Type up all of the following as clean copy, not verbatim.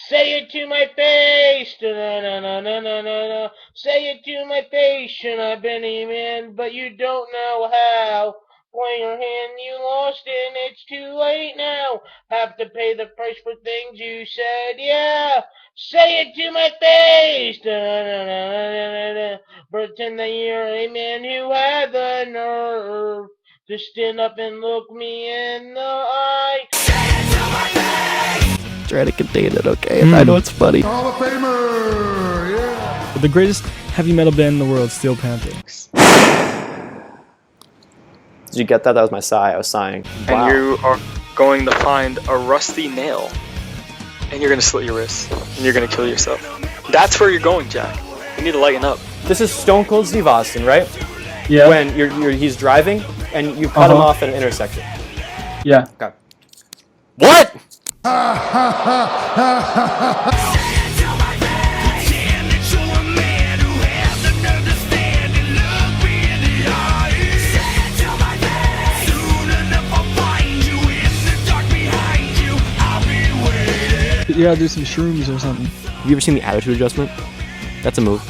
Say it to my face, da-na-na-na-na-na-na. Say it to my face, and I've been a man, but you don't know how. Point your hand, you lost, and it's too late now. Have to pay the price for things you said, yeah. Say it to my face, da-na-na-na-na-na. Pretend that you're a man who had the nerve to stand up and look me in the eye. Try to contain it, okay? I know it's funny. Hall of Famer, yeah. The greatest heavy metal band in the world, Steel Panther. Did you get that? That was my sigh. I was sighing. Wow. And you are going to find a rusty nail, and you're going to slit your wrist, and you're going to kill yourself. That's where you're going, Jack. You need to lighten up. This is Stone Cold Steve Austin, right? Yeah. When he's driving and you cut him off at an intersection. Yeah. Okay. What? You gotta do some shrooms or something. Have you ever seen the Attitude Adjustment? That's a move.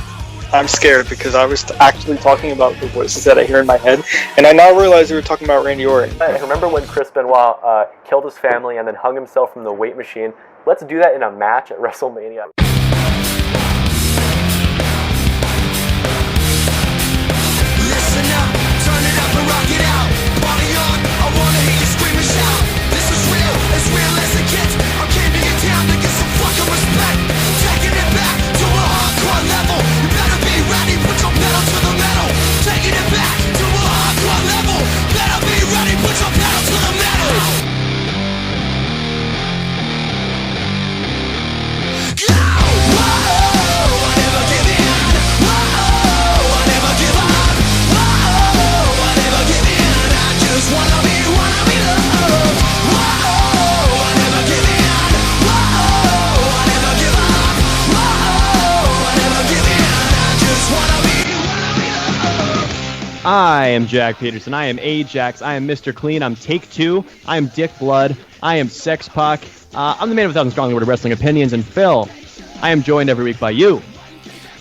I'm scared because I was actually talking about the voices that I hear in my head, and I now realize we were talking about Randy Orton. Remember when Chris Benoit killed his family and then hung himself from the weight machine? Let's do that in a match at WrestleMania. Listen up, turn it up and rock it out. Party on, I wanna hear you scream and shout. This is real as it gets. I came to your town to get some fucking respect. Taking it back to a hardcore level. You better be ready, put your pedal to the metal. Taking it back to a hardcore level. Better be ready, put your pedal to the metal. Go! Whoa, I never give in. Whoa, I never give up. Whoa, I never give in. I just wanna be loved. Whoa, I never give in. Whoa, I never give up. Whoa, I never give in. I just wanna be loved. I am Jack Peterson. I am Ajax. I am Mr. Clean. I'm Take Two. I am Dick Blood. I am Sex Puck. I'm the man of 1,000 strong word of wrestling opinions. And Phil, I am joined every week by you.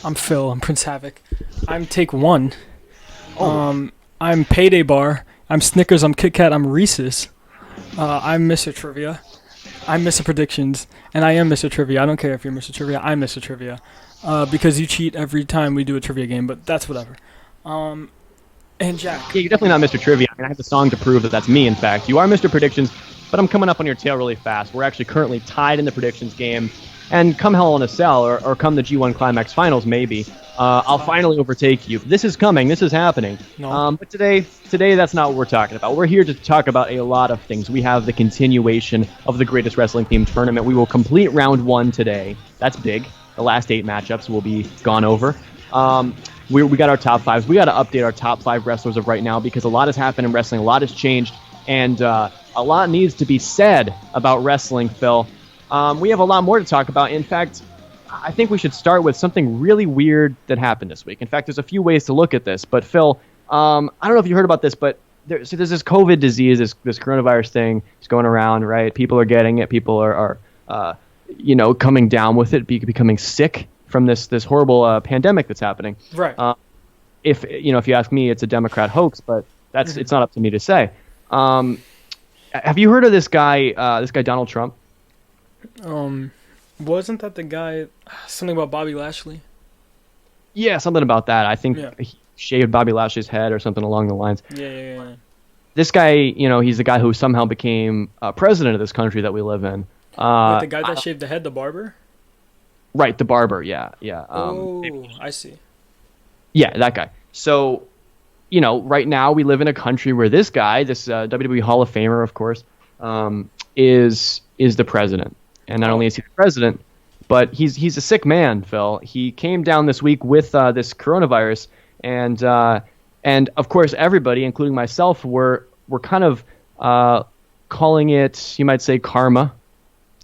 I'm Phil. I'm Prince Havoc. I'm Take One. I'm Payday Bar. I'm Snickers. I'm Kit Kat. I'm Reese's. I'm Mr. Trivia. I'm Mr. Predictions. And I am Mr. Trivia. I don't care if you're Mr. Trivia. I'm Mr. Trivia. Because you cheat every time we do a trivia game, but that's whatever. And Jack. Yeah, you're definitely not Mr. Trivia. I mean, I have the song to prove that that's me, in fact. You are Mr. Predictions, but I'm coming up on your tail really fast. We're actually currently tied in the predictions game. And come Hell in a Cell, or come the G1 Climax Finals, maybe, I'll finally overtake you. This is coming. This is happening. No. But today, that's not what we're talking about. We're here to talk about a lot of things. We have the continuation of the Greatest Wrestling Themed Tournament. We will complete round 1 today. That's big. The last 8 matchups will be gone over. We got our top 5s. We got to update our top 5 wrestlers of right now because a lot has happened in wrestling. A lot has changed. And a lot needs to be said about wrestling, Phil. We have a lot more to talk about. In fact, I think we should start with something really weird that happened this week. In fact, there's a few ways to look at this. But, Phil, I don't know if you heard about this, but there's this COVID disease, this coronavirus thing is going around, right? People are getting it. People are coming down with it, becoming sick from this horrible pandemic that's happening. Right. If you ask me, it's a Democrat hoax, but it's not up to me to say. Have you heard of this guy Donald Trump? Wasn't that the guy, something about Bobby Lashley? Yeah, something about that. I think he shaved Bobby Lashley's head or something along the lines. Yeah. This guy, he's the guy who somehow became president of this country that we live in. Wait, the guy that shaved the head, the barber? Right, the barber, yeah. I see. Yeah, that guy. So, right now we live in a country where this guy, this WWE Hall of Famer, of course, is the president. And not only is he the president, but he's a sick man, Phil. He came down this week with this coronavirus, and of course everybody, including myself, were kind of calling it, you might say, karma.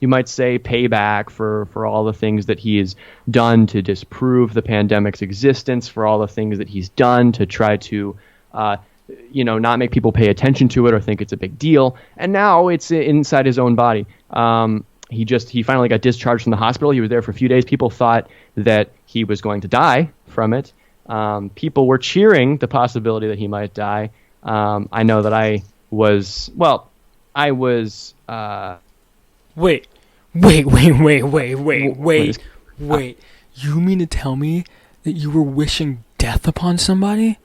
You might say payback for all the things that he has done to disprove the pandemic's existence, for all the things that he's done to try to, not make people pay attention to it or think it's a big deal. And now it's inside his own body. he finally got discharged from the hospital. He was there for a few days. People thought that he was going to die from it. People were cheering the possibility that he might die. I know that I was. Wait. You mean to tell me that you were wishing death upon somebody?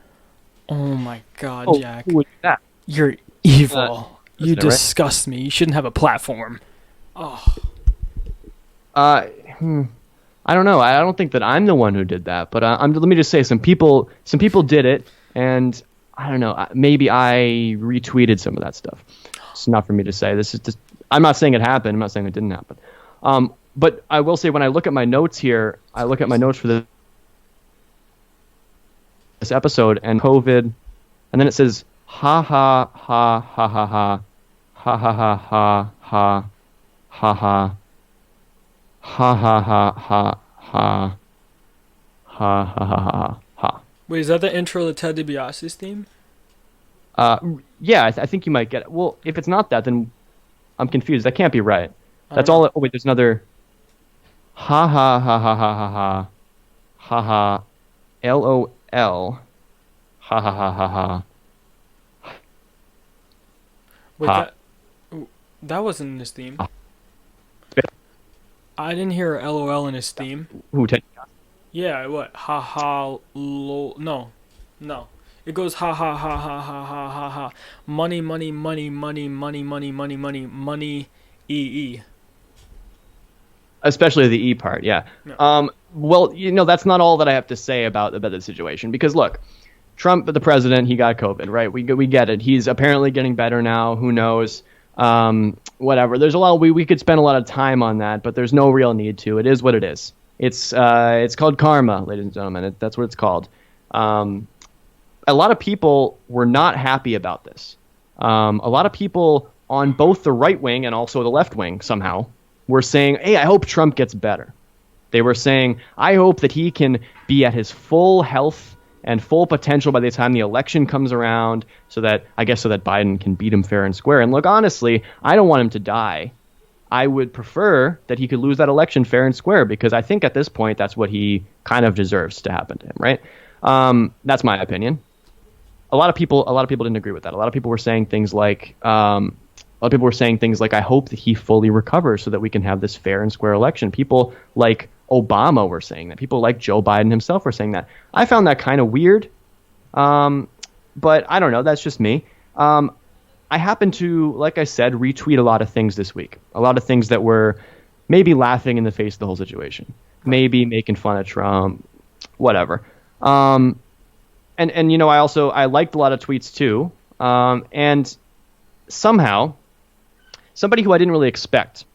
Oh my God, Jack. Who was that? You're evil. You Isn't it right? disgust me. You shouldn't have a platform. Oh. I don't know. I don't think that I'm the one who did that, but let me just say, some people did it, and I don't know. Maybe I retweeted some of that stuff. It's not for me to say. This is just. I'm not saying it happened. I'm not saying it didn't happen. But I will say, when I look at my notes here, I look at my notes for this episode and COVID, and then it says ha ha ha ha ha ha ha ha ha ha ha ha ha. Ha ha ha ha ha ha ha ha ha. Wait, is that the intro to Ted DiBiase's theme? Yeah, I think you might get it. Well, if it's not that, then I'm confused. That can't be right. That's all. Oh wait, there's another. Ha ha ha ha ha ha ha ha ha. LOL. Ha ha ha ha ha. Wait, Ha. that wasn't in his theme. I didn't hear LOL in his theme. Who? Ted? Yeah, what? Ha ha lol. No. It goes ha ha ha ha ha ha ha ha. Money, money, money, money, money, money, money, money, money, EE. Especially the E part, yeah. No. Well, that's not all that I have to say about the situation, because look, Trump, the president, he got COVID, right? We get it. He's apparently getting better now. Who knows? Whatever. There's a lot. We could spend a lot of time on that, but there's no real need to. It is what it is. It's called karma, ladies and gentlemen. That's what it's called. A lot of people were not happy about this. A lot of people on both the right wing and also the left wing somehow were saying, hey, I hope Trump gets better. They were saying, I hope that he can be at his full health and full potential by the time the election comes around, so that Biden can beat him fair and square. And look, honestly, I don't want him to die. I would prefer that he could lose that election fair and square, because I think at this point that's what he kind of deserves to happen to him, right? That's my opinion. A lot of people didn't agree with that. A lot of people were saying things like, I hope that he fully recovers so that we can have this fair and square election. People like Obama were saying that. People like Joe Biden himself were saying that. I found that kind of weird, but I don't know. That's just me. I happened to, like I said, retweet a lot of things this week. A lot of things that were maybe laughing in the face of the whole situation, maybe making fun of Trump, whatever. I liked a lot of tweets too. And somehow, somebody who I didn't really expect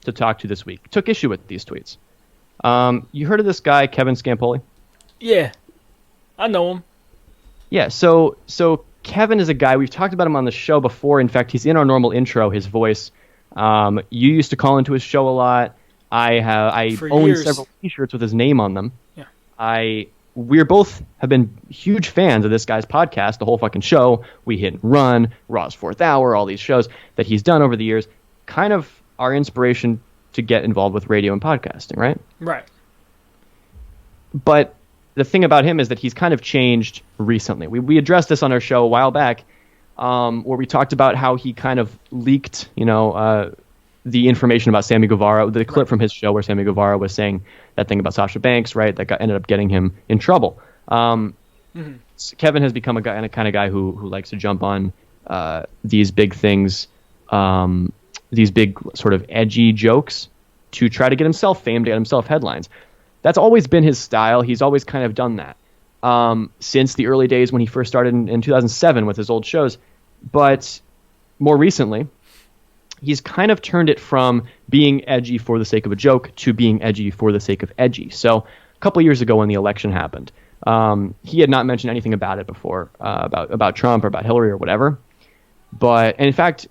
to talk to this week took issue with these tweets. You heard of this guy, Kevin Scampoli? Yeah, I know him. Yeah, so Kevin is a guy, we've talked about him on the show before. In fact, he's in our normal intro, his voice. You used to call into his show a lot. I own several t-shirts with his name on them. Yeah. We both have been huge fans of this guy's podcast, the whole fucking show. We Hit and Run, Raw's Fourth Hour, all these shows that he's done over the years. Kind of our inspiration to get involved with radio and podcasting, right? Right. But the thing about him is that he's kind of changed recently. We addressed this on our show a while back, where we talked about how he kind of leaked, the information about Sammy Guevara, the clip from his show where Sammy Guevara was saying that thing about Sasha Banks, right? That ended up getting him in trouble. Kevin has become a kind of guy who likes to jump on these big things, these big sort of edgy jokes to try to get himself fame, to get himself headlines. That's always been his style. He's always kind of done that since the early days when he first started in 2007 with his old shows. But more recently, he's kind of turned it from being edgy for the sake of a joke to being edgy for the sake of edgy. So a couple of years ago when the election happened, he had not mentioned anything about it before, about Trump or about Hillary or whatever. And in fact,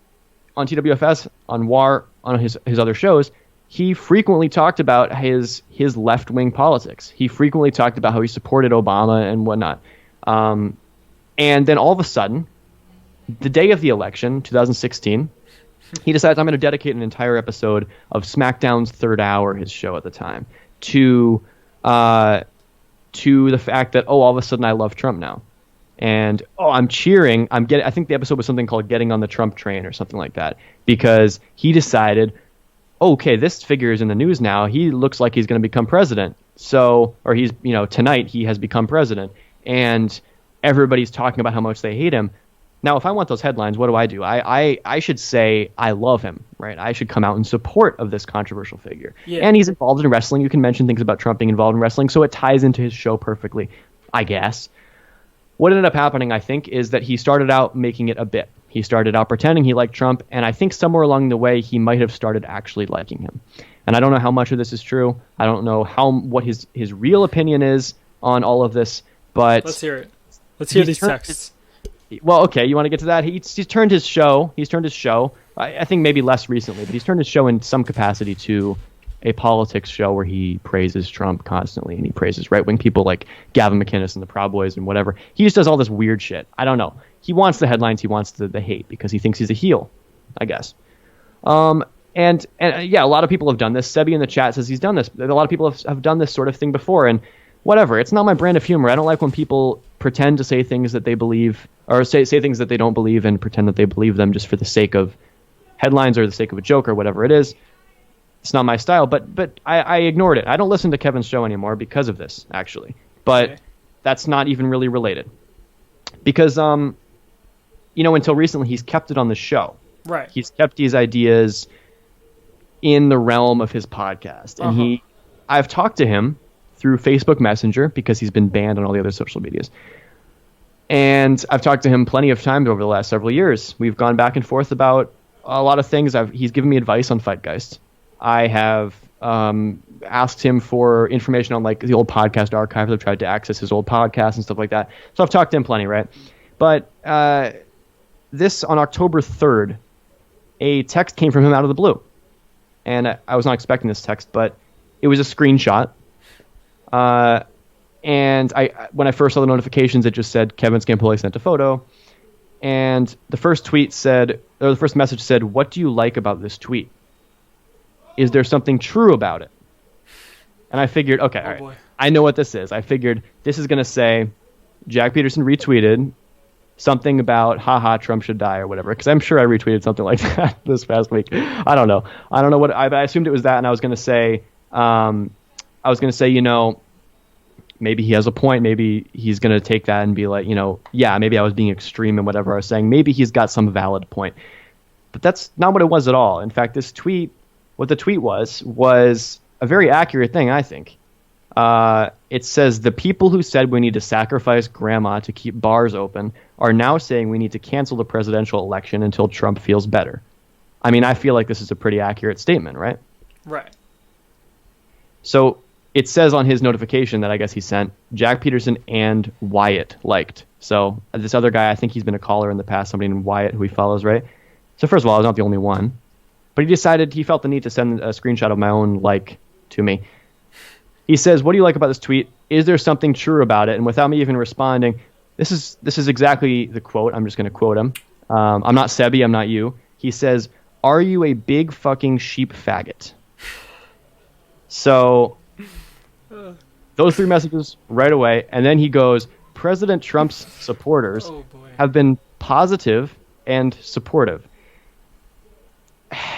on TWFS, on WAR, on his other shows, he frequently talked about his left-wing politics. He frequently talked about how he supported Obama and whatnot. And then all of a sudden, the day of the election, 2016, he decides I'm going to dedicate an entire episode of SmackDown's Third Hour, his show at the time, to the fact that, all of a sudden I love Trump now. And, I'm cheering. I think the episode was something called Getting on the Trump Train or something like that, because he decided, okay, this figure is in the news now. He looks like he's going to become president. So, or he's, tonight he has become president. And everybody's talking about how much they hate him. Now, if I want those headlines, what do? I should say I love him, right? I should come out in support of this controversial figure. Yeah. And he's involved in wrestling. You can mention things about Trump being involved in wrestling, so it ties into his show perfectly, I guess. What ended up happening, I think, is that he started out making it a bit. He started out pretending he liked Trump, and I think somewhere along the way he might have started actually liking him. And I don't know how much of this is true. I don't know what his real opinion is on all of this, but... Let's hear it. Let's hear these texts. Well, okay, you want to get to that? He's turned his show. I think maybe less recently, but he's turned his show in some capacity to a politics show where he praises Trump constantly, and he praises right-wing people like Gavin McInnes and the Proud Boys and whatever. He just does all this weird shit. I don't know. He wants the headlines. He wants the hate because he thinks he's a heel, I guess. And yeah, a lot of people have done this. Sebi in the chat says he's done this. A lot of people have done this sort of thing before, and whatever. It's not my brand of humor. I don't like when people pretend to say things that they believe, or say things that they don't believe and pretend that they believe them just for the sake of headlines or the sake of a joke or whatever it is. It's not my style, but I ignored it. I don't listen to Kevin's show anymore because of this, actually. But Okay. That's not even really related. Because, until recently, he's kept it on the show. Right. He's kept these ideas in the realm of his podcast. And I've talked to him through Facebook Messenger because he's been banned on all the other social medias. And I've talked to him plenty of times over the last several years. We've gone back and forth about a lot of things. He's given me advice on FightGeist. I have asked him for information on like the old podcast archives. I've tried to access his old podcasts and stuff like that. So I've talked to him plenty, right? But this on October 3rd, a text came from him out of the blue. And I was not expecting this text, but it was a screenshot. And when I first saw the notifications, it just said Kevin Scampoli sent a photo. And the first message said, "What do you like about this tweet? Is there something true about it?" And I figured, okay, all right, boy. I know what this is. I figured this is going to say Jack Peterson retweeted something about, haha, Trump should die or whatever. Because I'm sure I retweeted something like that this past week. I don't know what, I assumed it was that. And I was going to say, maybe he has a point. Maybe he's going to take that and be like, yeah, maybe I was being extreme in whatever I was saying. Maybe he's got some valid point. But that's not what it was at all. In fact, what the tweet was a very accurate thing, I think. It says, the people who said we need to sacrifice grandma to keep bars open are now saying we need to cancel the presidential election until Trump feels better. I mean, I feel like this is a pretty accurate statement, right? Right. So it says on his notification that I guess he sent, Jack Peterson and Wyatt liked. So this other guy, I think he's been a caller in the past, somebody named Wyatt who he follows, right? So first of all, I was not the only one. But he felt the need to send a screenshot of my own like to me. He says, "What do you like about this tweet? Is there something true about it?" And without me even responding, this is exactly the quote. I'm just going to quote him. I'm not Sebi. I'm not you. He says, "Are you a big fucking sheep faggot?" So those three messages right away. And then he goes, "President Trump's supporters have been positive and supportive."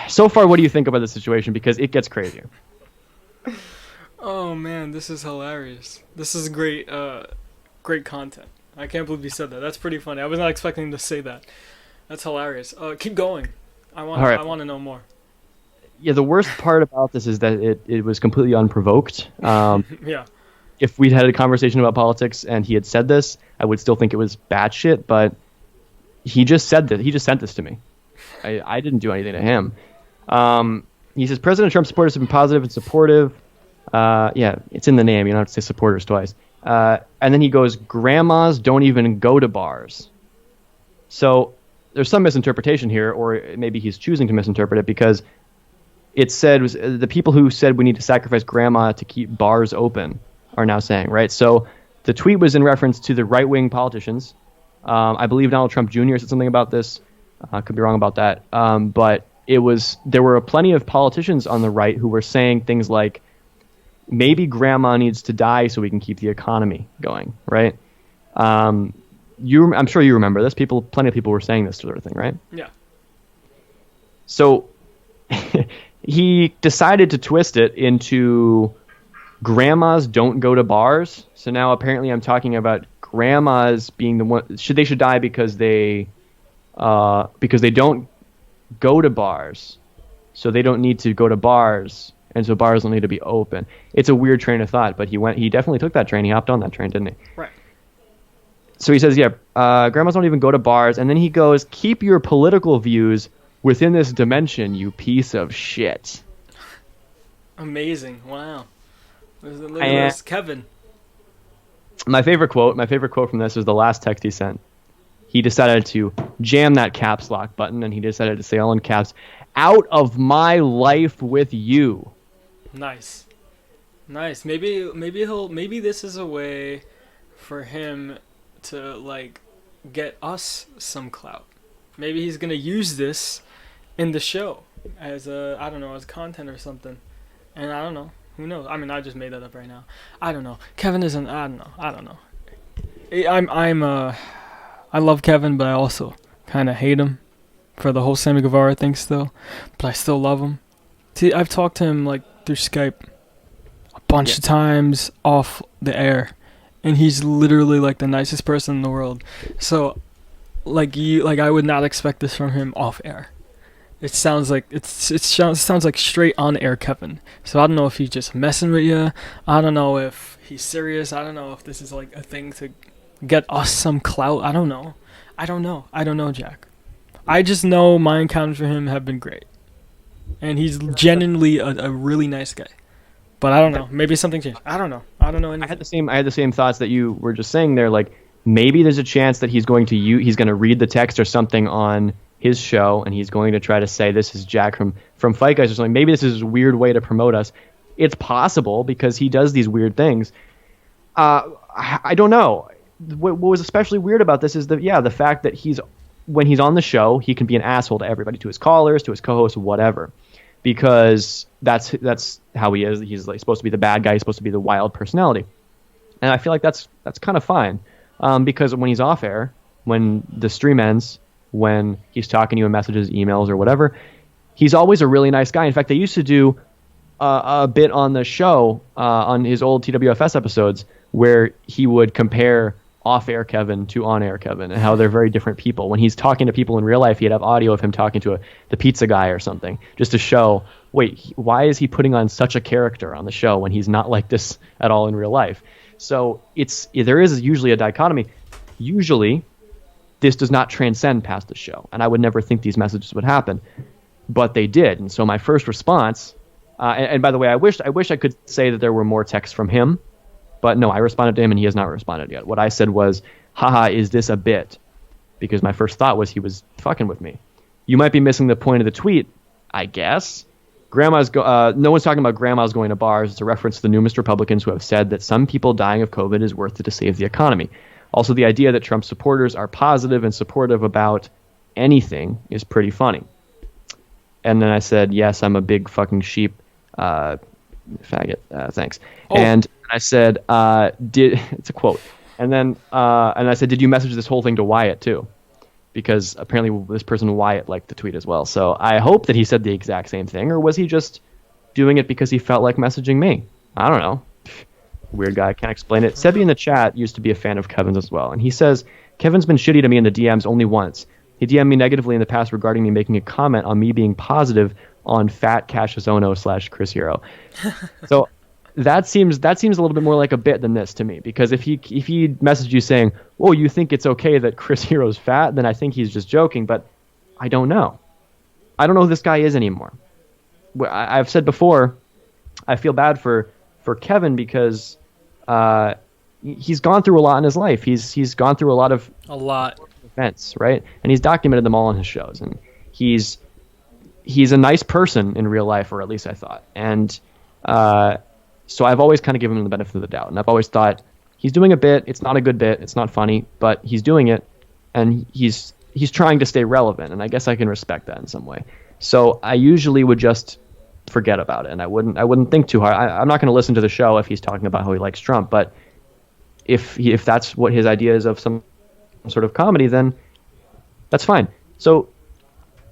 So far, what do you think about the situation? Because it gets crazier. Oh man, this is hilarious. This is great, great content. I can't believe you said that. That's pretty funny. I was not expecting him to say that. That's hilarious. Keep going. I want to know more. Yeah, the worst part about this is that it was completely unprovoked. Yeah. If we'd had a conversation about politics and he had said this, I would still think it was batshit, but he just said that. He just sent this to me. I didn't do anything to him. He says, President Trump's supporters have been positive and supportive. Yeah, it's in the name. You don't have to say supporters twice. And then he goes, grandmas don't even go to bars. So there's some misinterpretation here, or maybe he's choosing to misinterpret it, because it said the people who said we need to sacrifice grandma to keep bars open are now saying, right? So the tweet was in reference to the right-wing politicians. I believe Donald Trump Jr. said something about this. I could be wrong about that. But there were plenty of politicians on the right who were saying things like, maybe grandma needs to die so we can keep the economy going, right? I'm sure you remember this. Plenty of people were saying this sort of thing, right? Yeah. So he decided to twist it into grandmas don't go to bars. So now apparently I'm talking about grandmas being the one they should die because they don't go to bars. So they don't need to go to bars, and so bars don't need to be open. It's a weird train of thought, but he definitely took that train. He hopped on that train, didn't he? Right. So he says, grandmas don't even go to bars, and then he goes, keep your political views within this dimension, you piece of shit. Amazing. Wow. Look at this, Kevin. My favorite quote from this is the last text he sent. He decided to jam that caps lock button, and he decided to say all in caps, "Out of my life with you." Nice. Maybe this is a way for him to like get us some clout. Maybe he's gonna use this in the show as as content or something. And I don't know. Who knows? I mean, I just made that up right now. I don't know. Kevin isn't. I don't know. I love Kevin, but I also kind of hate him for the whole Sammy Guevara thing still. But I still love him. See, I've talked to him like through Skype a bunch of times off the air, and he's literally like the nicest person in the world. So, I would not expect this from him off air. It sounds like sounds like straight on air Kevin. So I don't know if he's just messing with you. I don't know if he's serious. I don't know if this is like a thing to get us some clout. I don't know, Jack. I just know my encounters with him have been great, and he's genuinely a really nice guy. But I don't know. Maybe something changed. I don't know anything. I had the same thoughts that you were just saying there. Like maybe there's a chance that he's going to read the text or something on his show, and he's going to try to say this is Jack from FightGeist or something. Maybe this is a weird way to promote us. It's possible because he does these weird things. I don't know. What was especially weird about this is the fact that when he's on the show, he can be an asshole to everybody, to his callers, to his co-hosts, whatever, because that's how he is. He's like supposed to be the bad guy. He's supposed to be the wild personality, and I feel like that's kind of fine, because when he's off air, when the stream ends, when he's talking to you in messages, emails, or whatever, he's always a really nice guy. In fact, they used to do a bit on the show on his old TWFS episodes where he would compare off-air Kevin to on-air Kevin and how they're very different people. When he's talking to people in real life, he'd have audio of him talking to the pizza guy or something, just to show, why is he putting on such a character on the show when he's not like this at all in real life? So there is usually a dichotomy. Usually, this does not transcend past the show, and I would never think these messages would happen, but they did. And so my first response, and by the way, I wish I could say that there were more texts from him, but no, I responded to him, and he has not responded yet. What I said was, haha, is this a bit? Because my first thought was he was fucking with me. You might be missing the point of the tweet, I guess. No one's talking about grandmas going to bars. It's a reference to the numerous Republicans who have said that some people dying of COVID is worth it to save the economy. Also, the idea that Trump supporters are positive and supportive about anything is pretty funny. And then I said, yes, I'm a big fucking sheep faggot. Thanks. Oh. And I said, it's a quote. And then I said, did you message this whole thing to Wyatt too? Because apparently this person Wyatt liked the tweet as well. So I hope that he said the exact same thing, or was he just doing it because he felt like messaging me? I don't know. Weird guy, can't explain it. Sebi in the chat used to be a fan of Kevin's as well, and he says, Kevin's been shitty to me in the DMs only once. He DM'd me negatively in the past regarding me making a comment on me being positive on Fat Cassius Ono / Chris Hero. So that seems a little bit more like a bit than this to me, because if he messaged you saying, oh, you think it's okay that Chris Hero's fat, then I think he's just joking, but I don't know. I don't know who this guy is anymore. I've said before, I feel bad for Kevin because he's gone through a lot in his life. He's gone through a lot events, right? And he's documented them all on his shows. And he's a nice person in real life, or at least I thought. And so I've always kind of given him the benefit of the doubt. And I've always thought he's doing a bit. It's not a good bit. It's not funny, but he's doing it, and he's trying to stay relevant. And I guess I can respect that in some way. So I usually would just forget about it, and I wouldn't think too hard. I'm not going to listen to the show if he's talking about how he likes Trump, but if that's what his idea is of some sort of comedy, then that's fine. So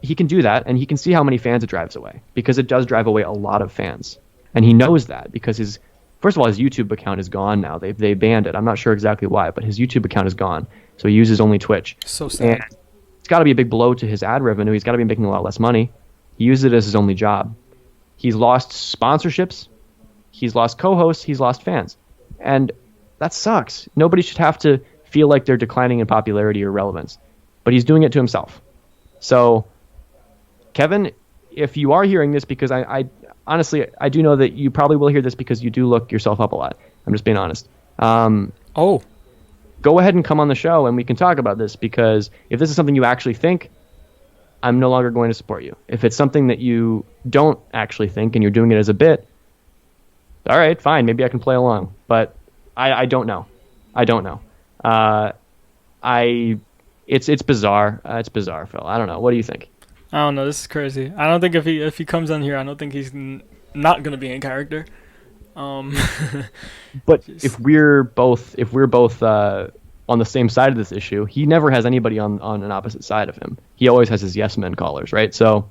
he can do that, and he can see how many fans it drives away, because it does drive away a lot of fans, and he knows that because first of all, his YouTube account is gone now. They banned it. I'm not sure exactly why, but his YouTube account is gone, so he uses only Twitch. So sad. And it's got to be a big blow to his ad revenue. He's got to be making a lot less money. He uses it as his only job. He's lost sponsorships. He's lost co-hosts. He's lost fans. And that sucks. Nobody should have to feel like they're declining in popularity or relevance. But he's doing it to himself. So, Kevin, if you are hearing this, because I honestly, I do know that you probably will hear this because you do look yourself up a lot. I'm just being honest. Oh. Go ahead and come on the show and we can talk about this, because if this is something you actually think, I'm no longer going to support you. If it's something that you don't actually think and you're doing it as a bit, all right, fine, maybe I can play along. But I don't know. I don't know. It's bizarre. It's bizarre, Phil. I don't know. What do you think? I don't know. This is crazy. I don't think if he comes on here, I don't think he's not gonna be in character. But if we're both on the same side of this issue, he never has anybody on an opposite side of him. He always has his yes men callers, right? So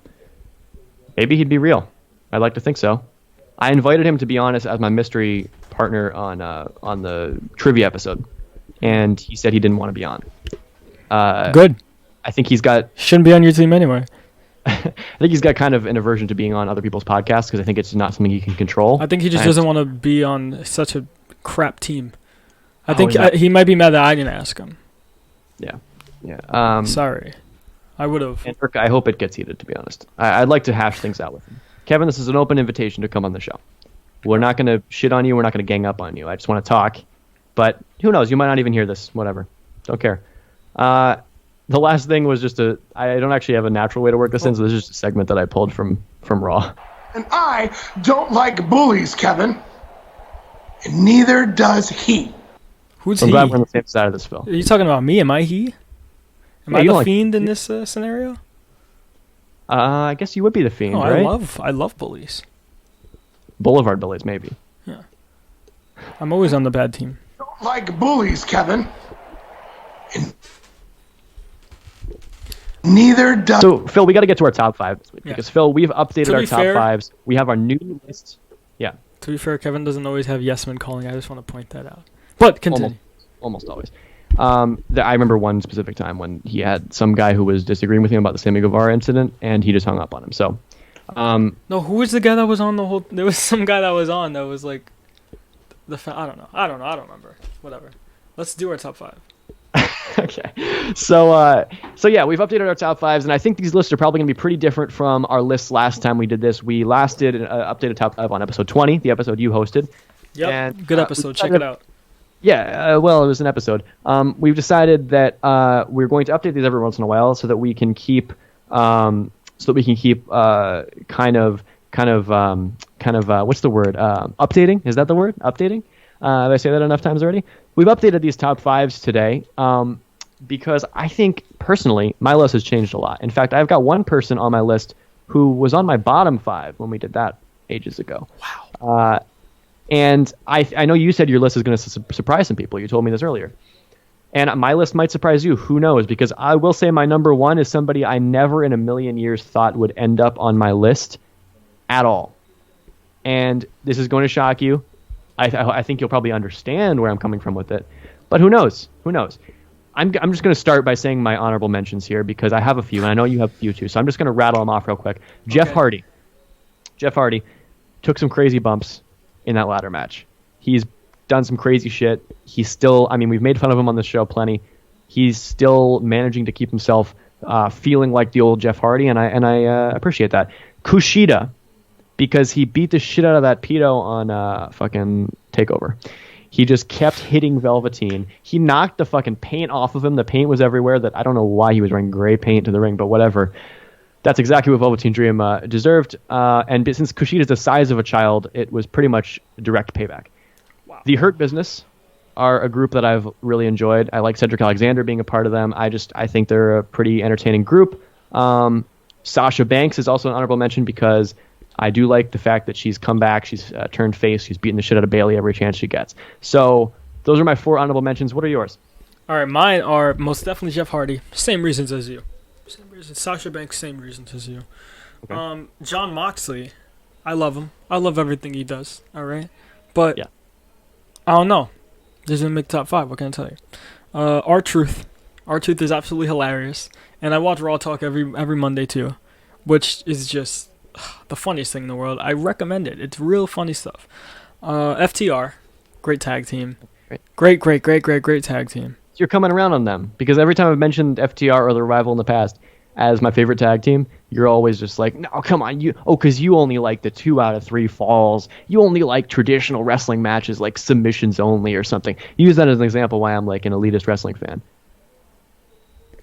maybe he'd be real. I'd like to think so. I invited him, to be honest, as my mystery partner on the trivia episode, and he said he didn't want to be on. Good. I think he's got Shouldn't be on your team anyway. I think he's got kind of an aversion to being on other people's podcasts, because I think it's not something he can control. I think he just doesn't want to be on such a crap team. I think yeah. he might be mad that I didn't ask him. Yeah. Sorry. I would have. And I hope it gets heated, to be honest. I'd like to hash things out with him. Kevin, this is an open invitation to come on the show. We're not going to shit on you. We're not going to gang up on you. I just want to talk. But who knows? You might not even hear this. Whatever. Don't care. The last thing was I don't actually have a natural way to work this in, so this is just a segment that I pulled from Raw. And I don't like bullies, Kevin. And neither does he. Who's I'm he? glad we're on the same side of this, Phil. Are you talking about me? Am I he? Am Yeah, I you the like- fiend in this scenario? I guess you would be the Fiend, Oh, right? I love bullies. Boulevard Bullies, maybe. I'm always on the bad team. Don't like bullies, Kevin. And neither does. So, Phil, we got to get to our top five this week, Yeah. because, Phil, we've updated To our be top fair- fives. We have our new list. Yeah, To be fair, Kevin doesn't always have yes men calling. I just want to point that out. But continue. almost always. I remember one specific time when he had some guy who was disagreeing with him about the Sammy Guevara incident, and he just hung up on him. So, No, who was the guy that was on the whole? There was some guy that was on that was like I don't know. I don't remember. Whatever. Let's do our top five. okay. So yeah, we've updated our top fives, and I think these lists are probably going to be pretty different from our lists last time we did this. We last did an updated top five on episode 20, the episode you hosted. Yep. And, Good episode. Check it out. Yeah, well, it was an episode. We've decided that we're going to update these every once in a while so that we can keep kind of what's the word? Updating? Is that the word? Updating? Did I say that enough times already? We've updated these top fives today because I think, personally, my list has changed a lot. In fact, I've got one person on my list who was on my bottom five when we did that ages ago. Wow. And I know you said your list is going to surprise some people. You told me this earlier. And my list might surprise you. Who knows? Because I will say my number one is somebody I never in a million years thought would end up on my list at all. And this is going to shock you. I think you'll probably understand where I'm coming from with it. But who knows? Who knows? I'm just going to start by saying my honorable mentions here because I have a few, and I know you have a few too. So I'm just going to rattle them off real quick. Jeff Hardy. Jeff Hardy took some crazy bumps in that ladder match. He's done some crazy shit. He's still, I mean, we've made fun of him on this show plenty. He's still managing to keep himself feeling like the old Jeff Hardy, and I appreciate that. Kushida, because he beat the shit out of that pedo on fucking TakeOver. He just kept hitting Velveteen. He knocked the fucking paint off of him. The paint was everywhere. That I don't know why he was wearing gray paint to the ring, but whatever. That's exactly what Velveteen Dream deserved. And since Kushida's the size of a child, it was pretty much direct payback. Wow. The Hurt Business are a group that I've really enjoyed. I like Cedric Alexander being a part of them. I think they're a pretty entertaining group. Sasha Banks is also an honorable mention because I do like the fact that she's come back. She's turned face. She's beating the shit out of Bailey every chance she gets. So those are my 4 honorable mentions. What are yours? All right, mine are most definitely Jeff Hardy. Same reasons as you. Same reasons. Sasha Banks, same reasons as you. Okay. John Moxley, I love him. I love everything he does. All right, but Yeah. I don't know. Doesn't make top 5. What can I tell you? R-Truth. R-Truth is absolutely hilarious, and I watch Raw Talk every Monday too, which is just the funniest thing in the world. I recommend it. It's real funny stuff. FTR, great tag team. Great tag team. You're coming around on them because every time I've mentioned FTR or the Revival in the past as my favorite tag team, you're always just like, no, come on, because you only like the 2 out of 3 falls. You only like traditional wrestling matches like submissions only or something. You use that as an example why I'm like an elitist wrestling fan.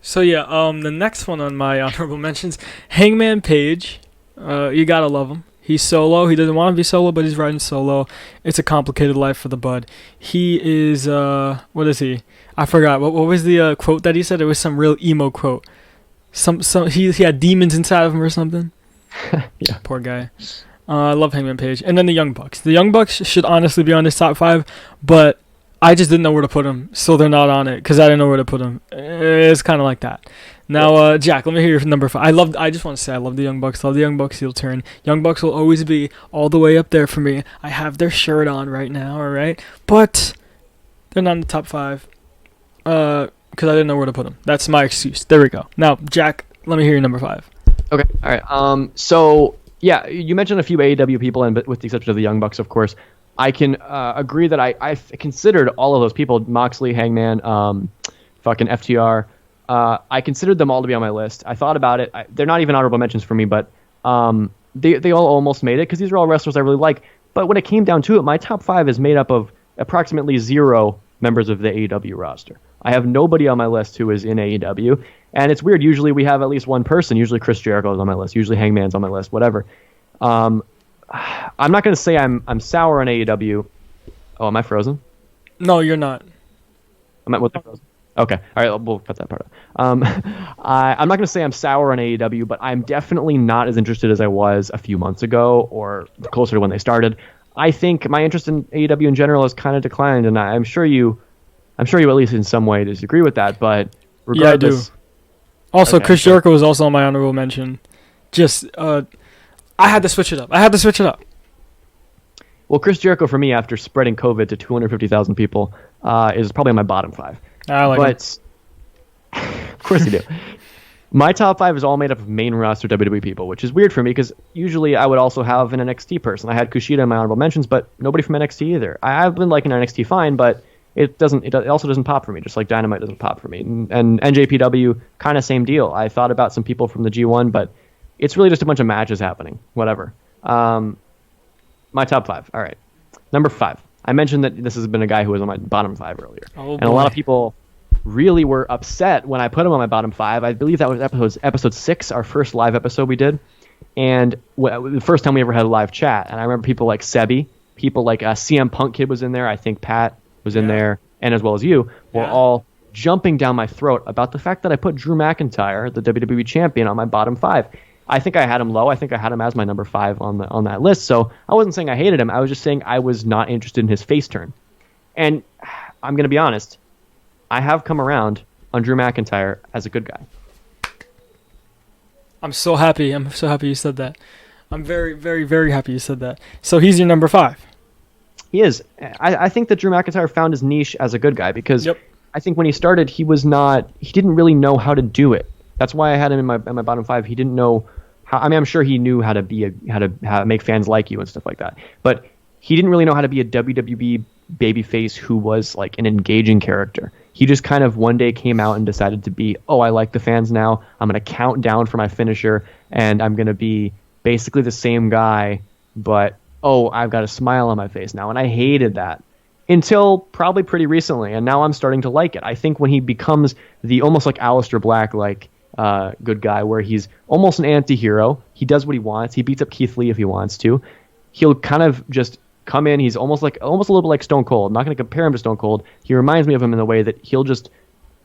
So yeah, the next one on my honorable mentions, Hangman Page. You gotta love him. He's solo. He doesn't want to be solo, but he's riding solo. It's a complicated life for the bud. He is, what is he? I forgot. What was the quote that he said? It was some real emo quote. He had demons inside of him or something. Yeah. Poor guy. I love Hangman Page. And then the Young Bucks. The Young Bucks should honestly be on this top 5, but I just didn't know where to put them, so they're not on it because I didn't know where to put them. It's kind of like that. Now, Jack, let me hear your number 5. I just want to say I love the Young Bucks. Love the Young Bucks heel turn. Young Bucks will always be all the way up there for me. I have their shirt on right now, all right? But they're not in the top 5 because I didn't know where to put them. That's my excuse. There we go. Now, Jack, let me hear your number 5. Okay. All right. So, yeah, you mentioned a few AEW people, and with the exception of the Young Bucks, of course. I can agree that I considered all of those people, Moxley, Hangman, fucking FTR. I considered them all to be on my list. I thought about it. They're not even honorable mentions for me, but they all almost made it because these are all wrestlers I really like. But when it came down to it, my top 5 is made up of approximately 0 members of the AEW roster. I have nobody on my list who is in AEW. And it's weird. Usually we have at least one person. Usually Chris Jericho is on my list. Usually Hangman's on my list, whatever. I'm not going to say I'm sour on AEW. Oh, am I frozen? No, you're not. Was I frozen? Okay. All right, we'll cut that part out. I'm not going to say I'm sour on AEW, but I'm definitely not as interested as I was a few months ago or closer to when they started. I think my interest in AEW in general has kind of declined, and I'm sure you at least in some way disagree with that, but regardless... Yeah, I do. Also, okay, Chris Jericho was also on my honorable mention. Just, I had to switch it up. Well, Chris Jericho, for me, after spreading COVID to 250,000 people, is probably on my bottom 5. I like it. Of course you do. My top 5 is all made up of main roster WWE people, which is weird for me because usually I would also have an NXT person. I had Kushida in my honorable mentions, but nobody from NXT either. I've been liking NXT fine, but it also doesn't pop for me, just like Dynamite doesn't pop for me. And NJPW, kind of same deal. I thought about some people from the G1, but it's really just a bunch of matches happening. Whatever. My top 5. All right. Number 5. I mentioned that this has been a guy who was on my bottom 5 earlier. Oh, and a lot of people really were upset when I put him on my bottom 5. I believe that was episode 6, our first live episode we did. And the first time we ever had a live chat. And I remember people like Sebi, people like CM Punk Kid was in there. I think Pat was in there, and as well as you, were all jumping down my throat about the fact that I put Drew McIntyre, the WWE champion, on my bottom 5. I think I had him low. I think I had him as my number 5 on that list. So I wasn't saying I hated him. I was just saying I was not interested in his face turn. And I'm going to be honest. I have come around on Drew McIntyre as a good guy. I'm so happy. I'm so happy you said that. I'm very, very, very happy you said that. So he's your number 5. He is. I think that Drew McIntyre found his niche as a good guy because I think when he started, he didn't really know how to do it. That's why I had him in my bottom 5. He didn't know how. I mean, I'm sure he knew how to make fans like you and stuff like that. But he didn't really know how to be a WWE babyface who was like an engaging character. He just kind of one day came out and decided to be, I like the fans now. I'm going to count down for my finisher, and I'm going to be basically the same guy, but I've got a smile on my face now. And I hated that until probably pretty recently, and now I'm starting to like it. I think when he becomes the almost like Aleister Black good guy, where he's almost an anti-hero, he does what he wants, he beats up Keith Lee if he wants to, he'll kind of just come in, he's almost a little bit like Stone Cold. I'm not going to compare him to Stone Cold. He reminds me of him in the way that he'll just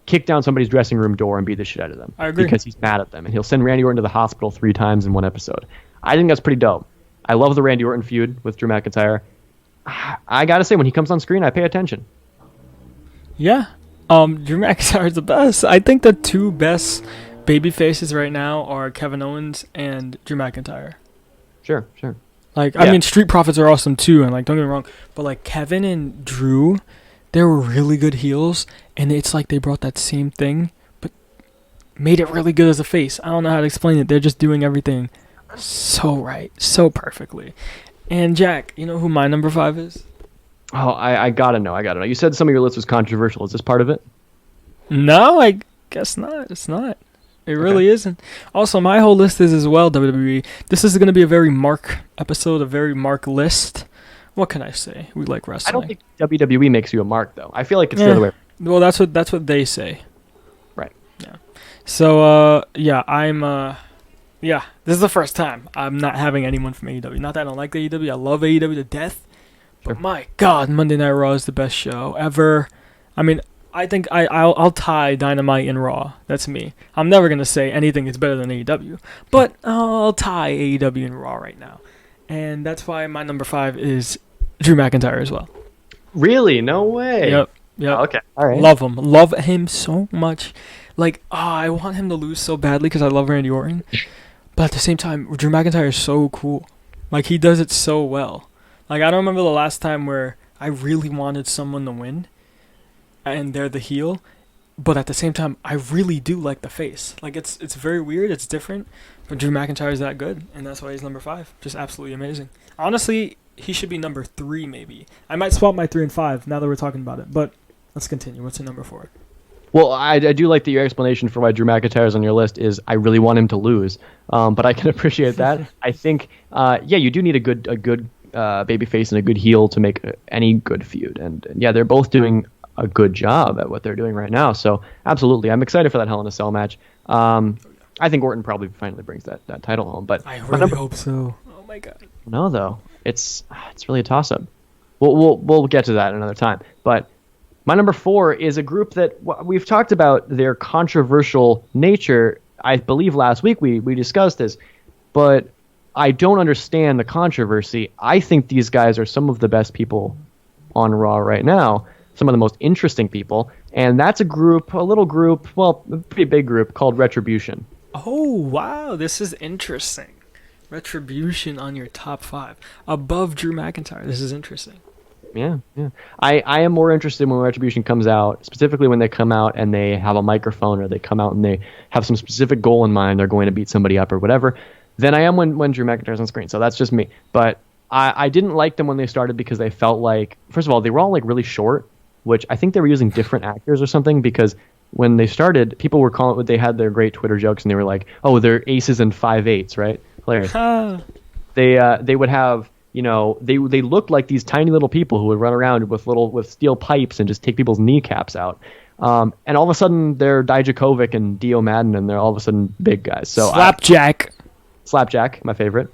kick down somebody's dressing room door and beat the shit out of them. I agree. Because he's mad at them, and he'll send Randy Orton to the hospital 3 times in one episode. I think that's pretty dope. I love the Randy Orton feud with Drew McIntyre. I gotta say, when he comes on screen, I pay attention. Yeah. Drew McIntyre is the best. I think the 2 best baby faces right now are Kevin Owens and Drew McIntyre. Sure. Like, Yeah. I mean, Street Profits are awesome too, and like, don't get me wrong, but like Kevin and Drew, they were really good heels, and it's like they brought that same thing, but made it really good as a face. I don't know how to explain it. They're just doing everything so right, so perfectly. And Jack, you know who my number 5 is? Oh, I gotta know. You said some of your list was controversial. Is this part of it? No, I guess not. It's not. It really isn't. Also, my whole list is as well, WWE. This is going to be a very Mark episode, a very Mark list. What can I say? We like wrestling. I don't think WWE makes you a mark, though. I feel like it's the other way. Well, that's what they say. Right. Yeah. So, this is the first time I'm not having anyone from AEW. Not that I don't like the AEW. I love AEW to death. But my God, Monday Night Raw is the best show ever. I mean, I think I'll tie Dynamite and Raw. That's me. I'm never going to say anything is better than AEW. But I'll tie AEW and Raw right now. And that's why my number 5 is Drew McIntyre as well. Really? No way. Yep. Oh, okay. All right. Love him. Love him so much. Like, I want him to lose so badly because I love Randy Orton. But at the same time, Drew McIntyre is so cool. Like, he does it so well. Like, I don't remember the last time where I really wanted someone to win and they're the heel, but at the same time, I really do like the face. Like, it's very weird, it's different, but Drew McIntyre is that good, and that's why he's number 5. Just absolutely amazing. Honestly, he should be number 3, maybe. I might swap my 3 and 5 now that we're talking about it, but let's continue. What's your number 4? Well, I do like that your explanation for why Drew McIntyre is on your list is I really want him to lose, but I can appreciate that. I think, you do need a good babyface and a good heel to make any good feud, and they're both doing a good job at what they're doing right now. So absolutely, I'm excited for that Hell in a Cell match. I think Orton probably finally brings that title home, but I really hope so. Oh my God. No, though it's really a toss-up. We'll get to that another time. But my number 4 is a group that we've talked about their controversial nature. I believe last week we discussed this, but I don't understand the controversy. I think these guys are some of the best people on Raw right now, some of the most interesting people, and that's a little group, well, a pretty big group called Retribution. Oh, wow, this is interesting. Retribution on your top 5. Above Drew McIntyre. This is interesting. Yeah. I am more interested when Retribution comes out, specifically when they come out and they have a microphone, or they come out and they have some specific goal in mind, they're going to beat somebody up or whatever, than I am when Drew McIntyre's on screen. So that's just me. But I didn't like them when they started because they felt like, first of all, they were all like really short, which I think they were using different actors or something, because when they started, people were calling it, they had their great Twitter jokes, and they were like, oh, they're aces and 5'8", right? Hilarious. They would have, they looked like these tiny little people who would run around with steel pipes and just take people's kneecaps out. And all of a sudden, they're Dijakovic and Dio Madden, and they're all of a sudden big guys. So Slapjack, my favorite.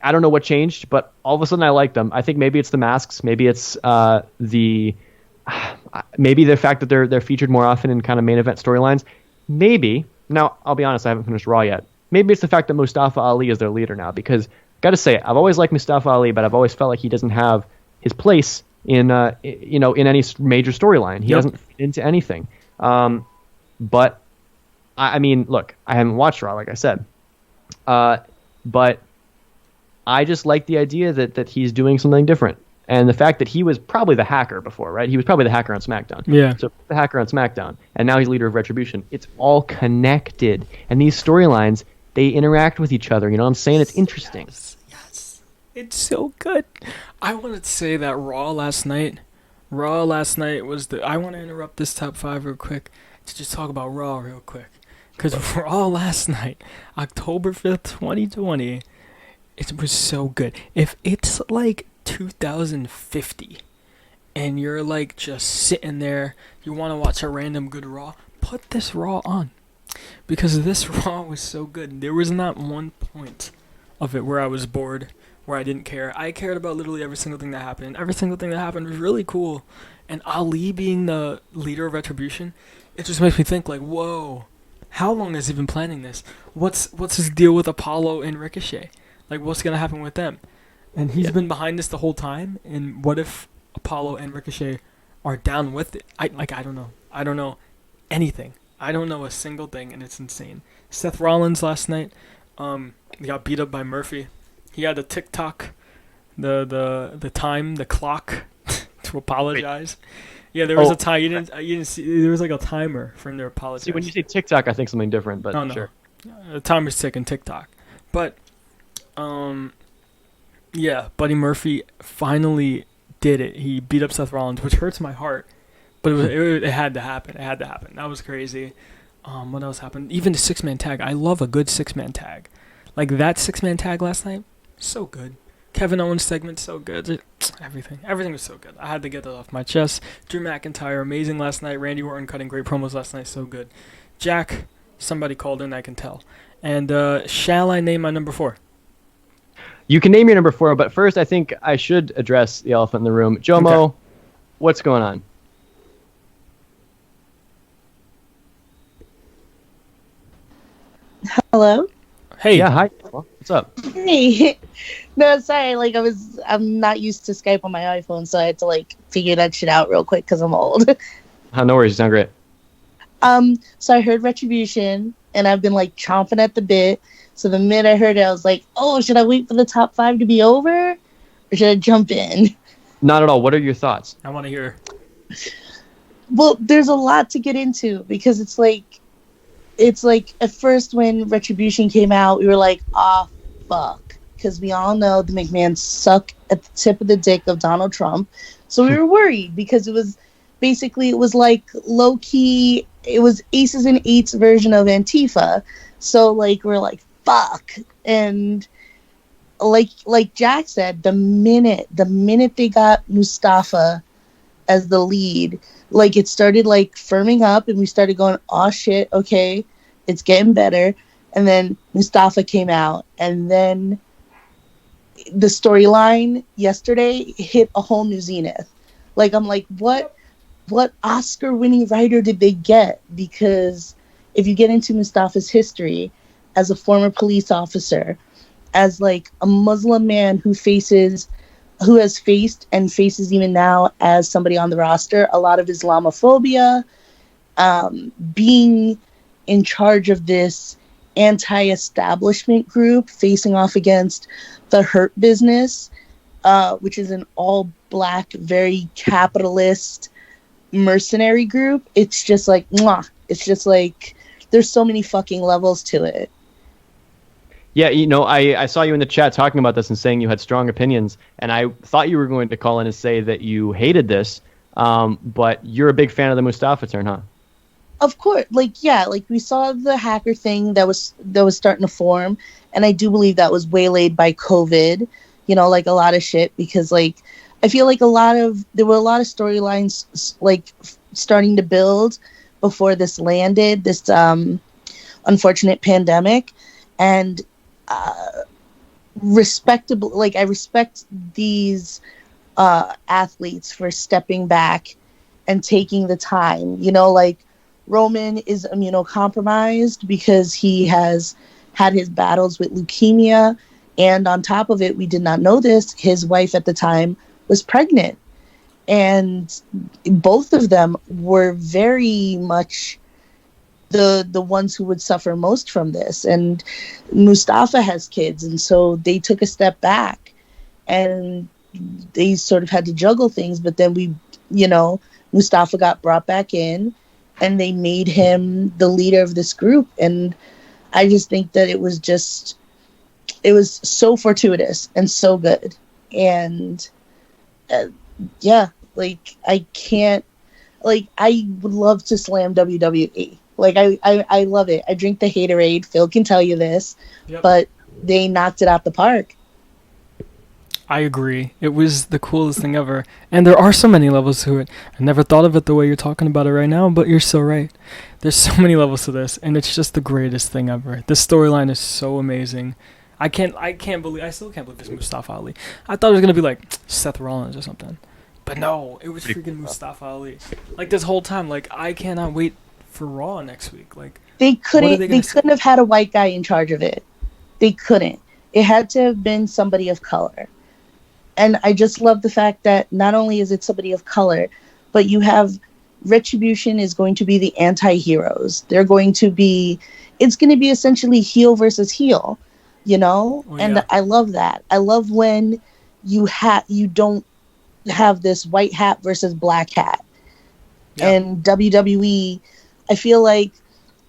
I don't know what changed, but all of a sudden I like them. I think maybe it's the masks, maybe it's maybe the fact that they're featured more often in kind of main event storylines. Maybe. Now, I'll be honest, I haven't finished Raw yet. Maybe it's the fact that Mustafa Ali is their leader now, because got to say, I've always liked Mustafa Ali, but I've always felt like he doesn't have his place in any major storyline. He doesn't fit into anything. But I mean, look, I haven't watched Raw, like I said, but I just like the idea that he's doing something different. And the fact that he was probably the hacker before, right? He was probably the hacker on SmackDown. Yeah. So the hacker on SmackDown, and now he's leader of Retribution. It's all connected. And these storylines, they interact with each other. You know what I'm saying? It's interesting. Yes. It's so good. I wanted to say that Raw last night was I want to interrupt this top 5 real quick to just talk about Raw real quick. Because Raw last night, October 5th, 2020, it was so good. If it's like 2050 and you're like just sitting there, you want to watch a random good Raw, put this Raw on, because this Raw was so good. There was not one point of it where I was bored, where I didn't care. I cared about literally every single thing that happened. Every single thing that happened was really cool. And Ali being the leader of Retribution, it just makes me think like, whoa, how long has he been planning this? What's his deal with Apollo and Ricochet? Like, what's gonna happen with them? And he's been behind this the whole time. And what if Apollo and Ricochet are down with it? I don't know. I don't know anything. I don't know a single thing, and it's insane. Seth Rollins last night, he got beat up by Murphy. He had the TikTok, the time, the clock to apologize. Yeah, there was a time you didn't see. There was like a timer for him to apologize. See, when you say TikTok, I think something different, but no. sure. The timer's ticking TikTok, but yeah, Buddy Murphy finally did it. He beat up Seth Rollins, which hurts my heart, but it had to happen. It had to happen. That was crazy. What else happened? Even the 6-man tag. I love a good 6-man tag. Like that 6-man tag last night, so good. Kevin Owens segment, so good. Everything was so good. I had to get that off my chest. Drew McIntyre, amazing last night. Randy Orton cutting great promos last night, so good. Jack, somebody called in, I can tell. And shall I name my number 4? You can name your number 4, but first I think I should address the elephant in the room. Jomo, Okay. What's going on? Hello? Hey. Yeah, hi. What's up? Hey. No, sorry. Like, I'm not used to Skype on my iPhone, so I had to, like, figure that shit out real quick because I'm old. No worries. You sound great. So I heard Retribution, and I've been, like, chomping at the bit. So the minute I heard it, I was like, oh, should I wait for the top 5 to be over? Or should I jump in? Not at all. What are your thoughts? I want to hear. Well, there's a lot to get into because it's like at first when Retribution came out, we were like, fuck. Because we all know the McMahons suck at the tip of the dick of Donald Trump. So we were worried because it was like low key, it was Aces and Eights version of Antifa. So like, we're like, fuck. And like Jack said, the minute they got Mustafa as the lead, like it started like firming up and we started going, oh shit, okay, it's getting better. And then Mustafa came out, and then the storyline yesterday hit a whole new zenith. Like I'm like, what Oscar winning writer did they get? Because if you get into Mustafa's history as a former police officer, as like a Muslim man who has faced and faces even now as somebody on the roster a lot of Islamophobia, being in charge of this anti-establishment group facing off against the Hurt Business, which is an all-black, very capitalist mercenary group. It's just like, mwah. It's just like, there's so many fucking levels to it. Yeah, I saw you in the chat talking about this and saying you had strong opinions, and I thought you were going to call in and say that you hated this, but you're a big fan of the Mustafa turn, huh? Of course, like we saw the hacker thing that was starting to form, and I do believe that was waylaid by COVID, like a lot of shit, because like I feel like there were a lot of storylines like starting to build before this landed, this unfortunate pandemic, and respectable, like I respect these athletes for stepping back and taking the time. Like Roman is immunocompromised because he has had his battles with leukemia, and on top of it, we did not know this, his wife at the time was pregnant, and both of them were very much the ones who would suffer most from this. And Mustafa has kids, and so they took a step back and they sort of had to juggle things, but then Mustafa got brought back in and they made him the leader of this group. And I just think that it was so fortuitous and so good. And like I can't, like I would love to slam WWE. Like, I love it. I drink the haterade. Phil can tell you this. Yep. But they knocked it out the park. I agree. It was the coolest thing ever. And there are so many levels to it. I never thought of it the way you're talking about it right now, but you're so right. There's so many levels to this, and it's just the greatest thing ever. This storyline is so amazing. I still can't believe it's Mustafa Ali. I thought it was gonna be like Seth Rollins or something, but no, it was freaking Mustafa Ali. Like this whole time, like I cannot wait for Raw next week. Like They what are couldn't. they They gonna say? couldn't have had a white guy in charge of it. They couldn't. It had to have been somebody of color. And I just love the fact that not only is it somebody of color, but you have Retribution is going to be the anti-heroes. They're going to be. It's going to be essentially heel versus heel, you know. Oh, and yeah. I love that. I love when you don't have this white hat versus black hat. Yeah. And WWE, I feel like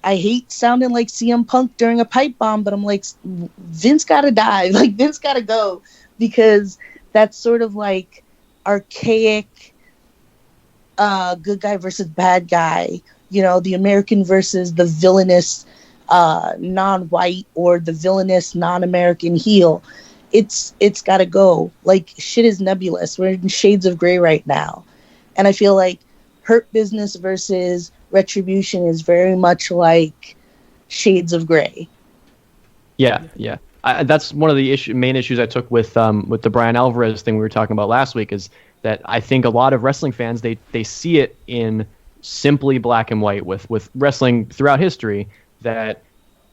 I hate sounding like CM Punk during a pipe bomb, but I'm like, Vince gotta die. Like, Vince gotta go. Because that's sort of like archaic good guy versus bad guy. You know, the American versus the villainous non-white or the villainous non-American heel. It's gotta go. Like, shit is nebulous. We're in shades of gray right now. And I feel like Hurt Business versus Retribution is very much like shades of gray. Yeah. That's one of the main issues I took with the Brian Alvarez thing we were talking about last week, is that I think a lot of wrestling fans, they see it in simply black and white with wrestling throughout history, that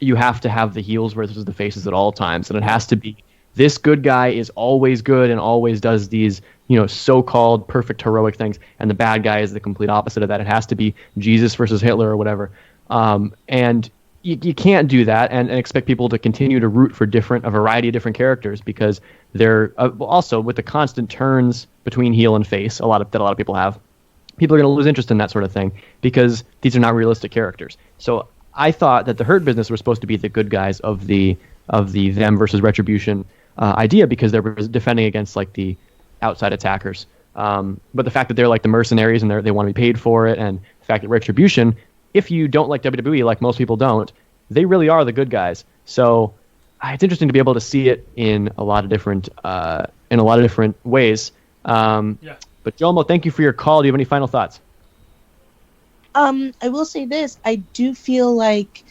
you have to have the heels versus the faces at all times, and it has to be this good guy is always good and always does these, so-called perfect heroic things, and the bad guy is the complete opposite of that. It has to be Jesus versus Hitler or whatever. And you can't do that and expect people to continue to root for a variety of different characters, because they're also, with the constant turns between heel and face, a lot of people have, people are going to lose interest in that sort of thing because these are not realistic characters. So I thought that the Hurt Business were supposed to be the good guys of the them versus Retribution idea, because they were defending against like the outside attackers. But the fact that they're like the mercenaries and they want to be paid for it, and the fact that Retribution, if you don't like WWE, like most people don't, they really are the good guys. So it's interesting to be able to see it in a lot of different ways. But Jomo, thank you for your call. Do you have any final thoughts? I will say this. I do feel like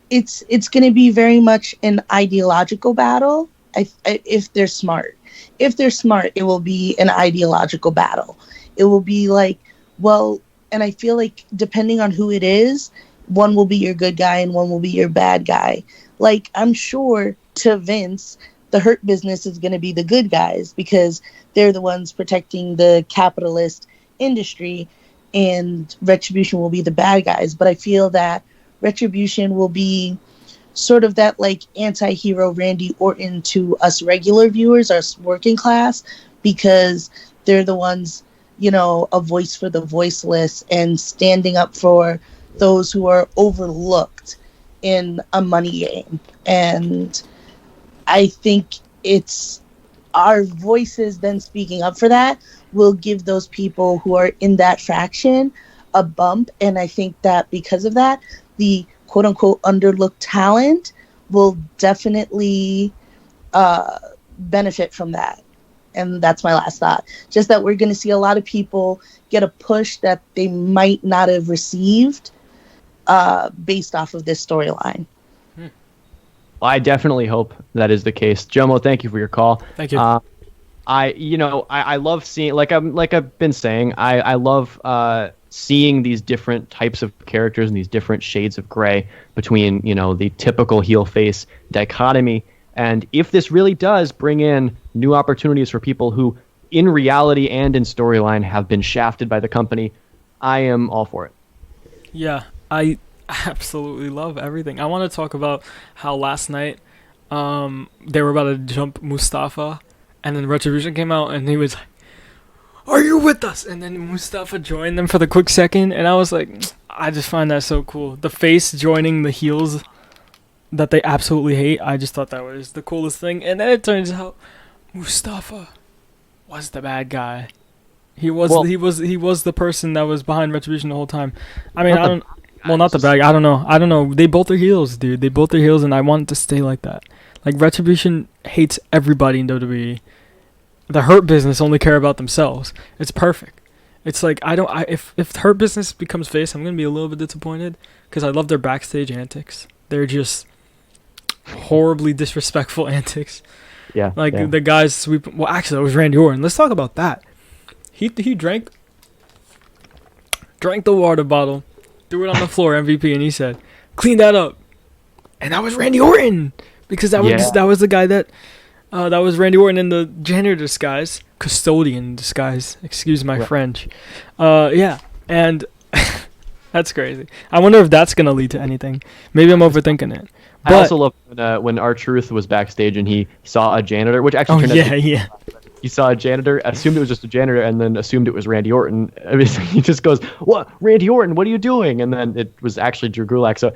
it's going to be very much an ideological battle. If they're smart. If they're smart, it will be an ideological battle. It will be like, well, and I feel like depending on who it is, one will be your good guy and one will be your bad guy. Like, I'm sure to Vince, the Hurt Business is going to be the good guys because they're the ones protecting the capitalist industry, and Retribution will be the bad guys. But I feel that Retribution will be sort of that like anti-hero Randy Orton to us regular viewers, us working class, because they're the ones, a voice for the voiceless and standing up for those who are overlooked in a money game. And I think it's our voices then speaking up for that will give those people who are in that faction a bump. And I think that because of that, the quote unquote underlooked talent will definitely benefit from that. And that's my last thought. Just that we're going to see a lot of people get a push that they might not have received based off of this storyline. Well, I definitely hope that is the case. Jomo, thank you for your call. Thank you. I love seeing, like I've been saying, I love seeing these different types of characters and these different shades of gray between, the typical heel face dichotomy. And if this really does bring in new opportunities for people who, in reality and in storyline, have been shafted by the company, I am all for it. Yeah, I absolutely love everything. I want to talk about how last night they were about to jump Mustafa, and then Retribution came out, and he was like, "Are you with us?" And then Mustafa joined them for the quick second, and I was like, I just find that so cool. The face joining the heels that they absolutely hate. I just thought that was the coolest thing. And then it turns out Mustafa was the bad guy. He was the person that was behind Retribution the whole time. I mean, not the bad guy. I don't know. They both are heels, dude. They both are heels, and I want it to stay like that. Like, Retribution hates everybody in WWE. The Hurt Business only care about themselves. It's perfect. It's like, if Hurt Business becomes face, I'm gonna be a little bit disappointed because I love their backstage antics. They're just horribly disrespectful antics. Yeah. Like yeah. the guys sweep. Well, actually, it was Randy Orton. Let's talk about that. He drank the water bottle, threw it on the floor, MVP, and he said, "Clean that up." And that was Randy Orton, because that was the guy that was Randy Orton in the janitor disguise, custodian disguise. Excuse my French. Yeah, and that's crazy. I wonder if that's gonna lead to anything. Maybe I'm overthinking it. But, I also love when R-Truth was backstage and he saw a janitor, which actually turned out to be, he saw a janitor, assumed it was just a janitor, and then assumed it was Randy Orton. I mean, he just goes, "What, Randy Orton? What are you doing?" And then it was actually Drew Gulak. So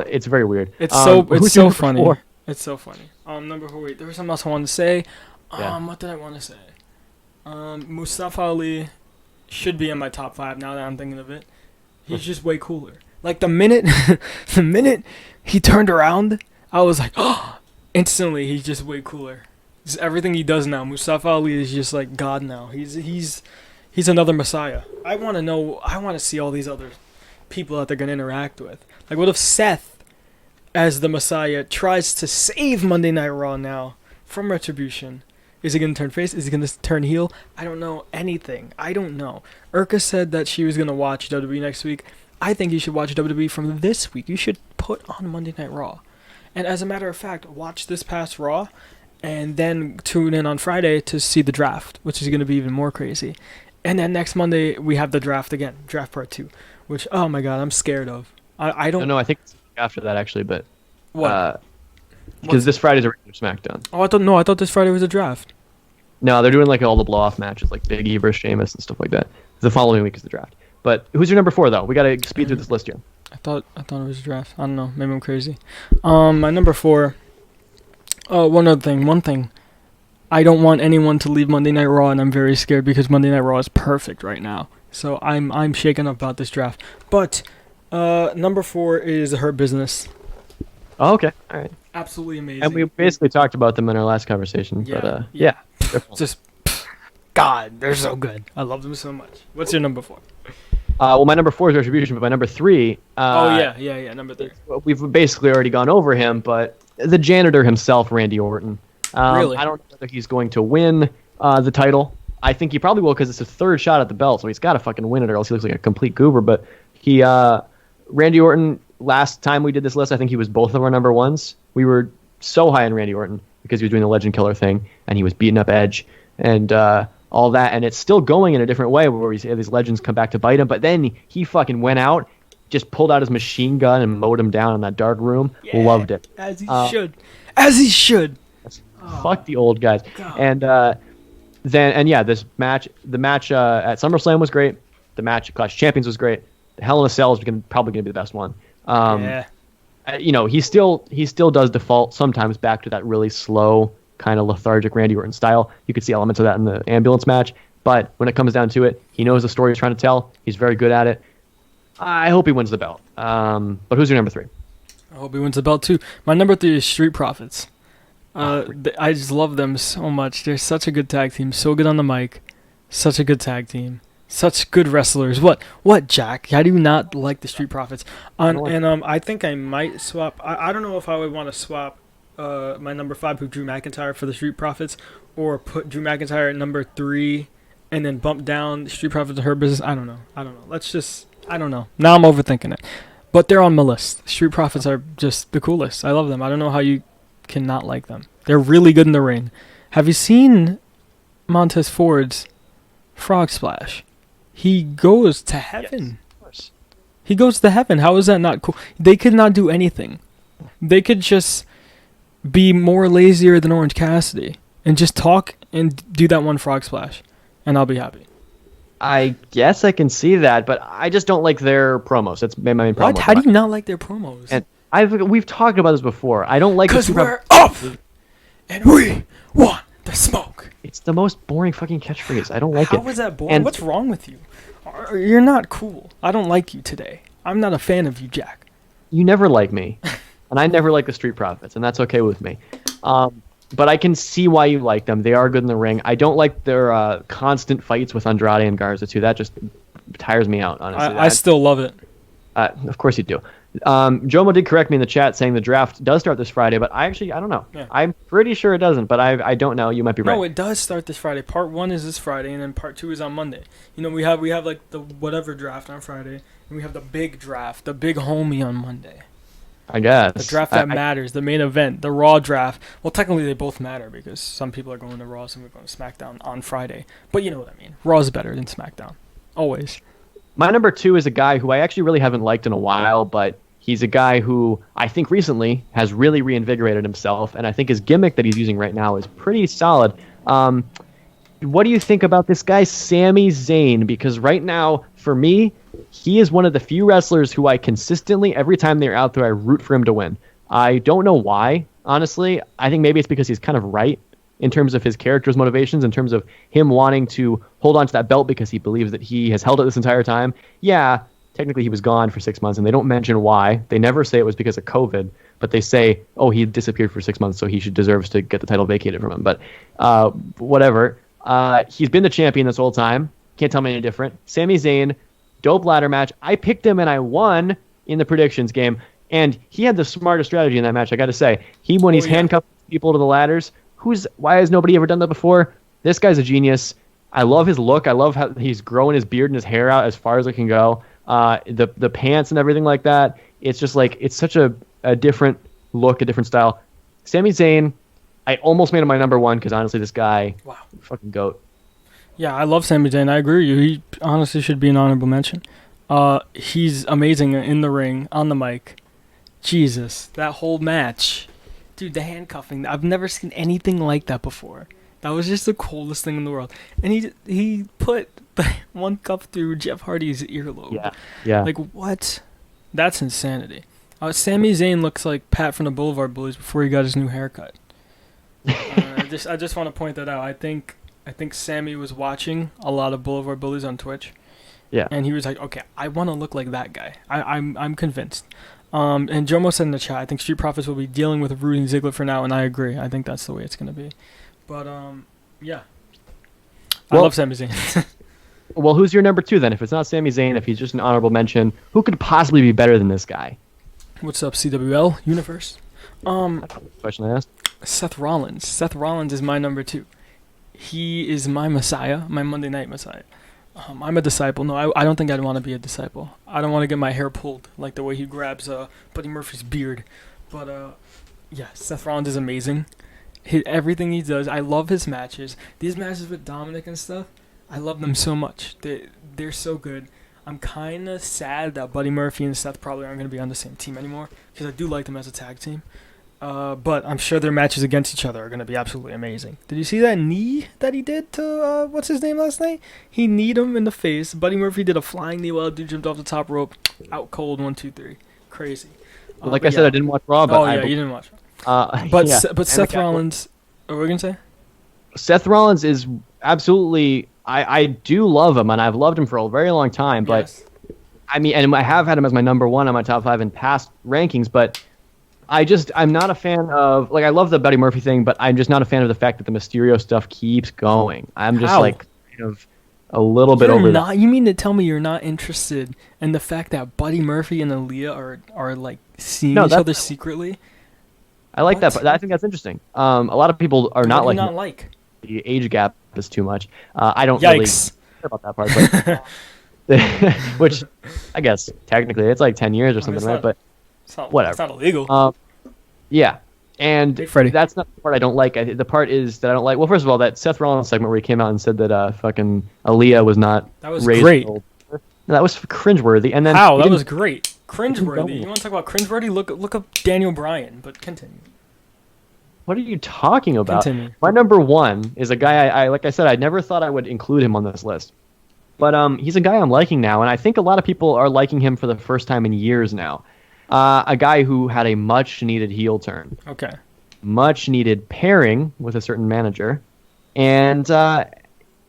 it's very weird. It's so funny. 4? It's so funny. Number 4. Wait, there was something else I wanted to say. What did I want to say? Mustafa Ali should be in my top 5 now that I'm thinking of it. He's just way cooler. Like the minute he turned around, I was like, oh! Instantly, he's just way cooler. Just everything he does now, Mustafa Ali is just like God now. He's another Messiah. I want to see all these other people that they're gonna interact with. Like, what if Seth, as the Messiah, tries to save Monday Night Raw now from Retribution? Is he gonna turn face? Is he gonna turn heel? I don't know anything. I don't know. Urka said that she was gonna watch WWE next week. I think you should watch WWE from this week. You should put on Monday Night Raw. And as a matter of fact, watch this past Raw, and then tune in on Friday to see the draft, which is going to be even more crazy. And then next Monday, we have the draft again, draft part 2, which, oh my God, I'm scared of. I don't... No, I think it's after that, actually, but... What? Because this Friday's a regular SmackDown. Oh, I thought this Friday was a draft. No, they're doing like all the blow-off matches, like Big E versus Sheamus and stuff like that. The following week is the draft. But who's your number 4, though? We got to speed through this list here. I thought it was a draft. I don't know. Maybe I'm crazy. My number 4. Oh, one thing. I don't want anyone to leave Monday Night Raw, and I'm very scared because Monday Night Raw is perfect right now. So I'm shaken up about this draft. But number 4 is Hurt Business. Oh, okay. All right. Absolutely amazing. And we basically talked about them in our last conversation. Yeah. But yeah. Just, God, they're so good. I love them so much. What's your number 4? Well, my number 4 is Retribution, but my number 3... number 3. We've basically already gone over him, but the janitor himself, Randy Orton. Really? I don't know whether he's going to win the title. I think he probably will because it's his 3rd shot at the belt, so he's got to fucking win it or else he looks like a complete goober. But Randy Orton, last time we did this list, I think he was both of our number 1s. We were so high on Randy Orton because he was doing the Legend Killer thing, and he was beating up Edge, and... all that, and it's still going in a different way where these legends come back to bite him, but then he fucking went out, just pulled out his machine gun and mowed him down in that dark room. Yeah, loved it. As he should. Fuck the old guys. God. And the match at SummerSlam was great. The match at Clash of Champions was great. The Hell in a Cell is probably going to be the best one. He still does default sometimes back to that really slow, kind of lethargic Randy Orton style. You could see elements of that in the ambulance match, but when it comes down to it, he knows the story he's trying to tell. He's very good at it. I hope he wins the belt. But who's your number 3? I hope he wins the belt too. My number 3 is Street Profits. I just love them so much. They're such a good tag team, so good on the mic, such a good tag team, such good wrestlers. What, Jack? How do you not like the Street Profits? I think I might swap. I don't know if I would want to swap my number 5, put Drew McIntyre for the Street Profits, or put Drew McIntyre at number 3 and then bump down Street Profits to Her Business. I don't know. I don't know. Now I'm overthinking it. But they're on my list. Street Profits are just the coolest. I love them. I don't know how you cannot like them. They're really good in the ring. Have you seen Montez Ford's Frog Splash? He goes to heaven. Yes, of course. He goes to heaven. How is that not cool? They could not do anything. They could just be more lazier than Orange Cassidy and just talk and do that one frog splash, and I'll be happy. I guess I can see that, but I just don't like their promos. That's my main problem. What? How do you not like their promos? And we've talked about this before. I don't like because we're up and we want the smoke. It's the most boring fucking catchphrase. I don't like it. How is that boring? What's wrong with you? You're not cool. I don't like you today. I'm not a fan of you, Jack. You never like me. And I never like the Street Profits, and that's okay with me. But I can see why you like them. They are good in the ring. I don't like their constant fights with Andrade and Garza, too. That just tires me out, honestly. I still love it. Of course you do. Jomo did correct me in the chat saying the draft does start this Friday, but I don't know. Yeah. I'm pretty sure it doesn't, but I don't know. You might be right. No, it does start this Friday. Part 1 is this Friday, and then Part 2 is on Monday. You know, we have like the whatever draft on Friday, and we have the big draft, the big homie on Monday. I guess. The draft that matters, the main event, the Raw draft. Well, technically they both matter because some people are going to Raw, some people are going to SmackDown on Friday. But you know what I mean. Raw is better than SmackDown. Always. My number 2 is a guy who I actually really haven't liked in a while, but he's a guy who I think recently has really reinvigorated himself, and I think his gimmick that he's using right now is pretty solid. What do you think about this guy, Sami Zayn? Because right now, for me, he is one of the few wrestlers who I consistently, every time they're out there, I root for him to win. I don't know why, honestly. I think maybe it's because he's kind of right in terms of his character's motivations, in terms of him wanting to hold on to that belt because he believes that he has held it this entire time. Yeah, technically he was gone for 6 months, and they don't mention why. They never say it was because of COVID, but they say, oh, he disappeared for 6 months, so he deserves to get the title vacated from him. But whatever. He's been the champion this whole time. Can't tell me any different. Sami Zayn, dope ladder match. I picked him and I won in the predictions game, and he had the smartest strategy in that match, I got to say. When he's handcuffing people to the ladders, why has nobody ever done that before? This guy's a genius. I love his look. I love how he's growing his beard and his hair out as far as it can go. The pants and everything like that. It's just like, it's such a different look, a different style. Sami Zayn, I almost made him my number 1 because honestly, this guy, wow, fucking goat. Yeah, I love Sami Zayn. I agree with you. He honestly should be an honorable mention. He's amazing in the ring, on the mic. Jesus, that whole match. Dude, the handcuffing. I've never seen anything like that before. That was just the coolest thing in the world. And he put the one cuff through Jeff Hardy's earlobe. Yeah. Like, what? That's insanity. Sami Zayn looks like Pat from the Boulevard Bullies before he got his new haircut. I just want to point that out. I think Sammy was watching a lot of Boulevard Bullies on Twitch. Yeah. And he was like, okay, I want to look like that guy. I'm convinced. And Jomo said in the chat, I think Street Profits will be dealing with Rudy Ziggler for now, and I agree. I think that's the way it's going to be. But, yeah. I love Sami Zayn. Well, who's your number 2 then? If it's not Sami Zayn, if he's just an honorable mention, who could possibly be better than this guy? What's up, CWL Universe? Question I asked. Seth Rollins. Seth Rollins is my number 2. He is my messiah, my Monday Night Messiah. I'm a disciple. No, I don't think I'd want to be a disciple. I don't want to get my hair pulled like the way he grabs Buddy Murphy's beard. But, yeah, Seth Rollins is amazing. Everything he does, I love his matches. These matches with Dominic and stuff, I love them so much. They're so good. I'm kind of sad that Buddy Murphy and Seth probably aren't going to be on the same team anymore, because I do like them as a tag team. But I'm sure their matches against each other are going to be absolutely amazing. Did you see that knee that he did to, what's his name last night? He kneed him in the face. Buddy Murphy did a flying knee while the dude jumped off the top rope. Out cold, 1, 2, 3. Crazy. Like I said, I didn't watch Raw, but you didn't watch Raw. But Seth Rollins, what were we going to say? Seth Rollins is absolutely, I do love him, and I've loved him for a very long time, but Yes. I mean, and I have had him as my number 1 on my top 5 in past rankings, but I'm not a fan of, like, I love the Buddy Murphy thing, but I'm just not a fan of the fact that the Mysterio stuff keeps going. I'm just kind of a little bit over that. You mean to tell me you're not interested in the fact that Buddy Murphy and Aaliyah are like seeing each other secretly? I like that, but I think that's interesting. A lot of people are not like. Not like. The age gap is too much. I don't Yikes. really care about that part, but which I guess technically it's like 10 years or something, right? But whatever. It's not illegal. Yeah, and Hey, Freddie. that's not the part I don't like. The part is that I don't like. Well, first of all, that Seth Rollins segment where he came out and said that fucking Aaliyah was not. That was raised great. That was cringeworthy. And then How? That was great. Cringeworthy. Don't. You want to talk about cringeworthy? Look up Daniel Bryan, but continue. What are you talking about? Continue. My number 1 is a guy I like I said, I never thought I would include him on this list. But he's a guy I'm liking now, and I think a lot of people are liking him for the first time in years now. A guy who had a much-needed heel turn. Okay. Much-needed pairing with a certain manager. And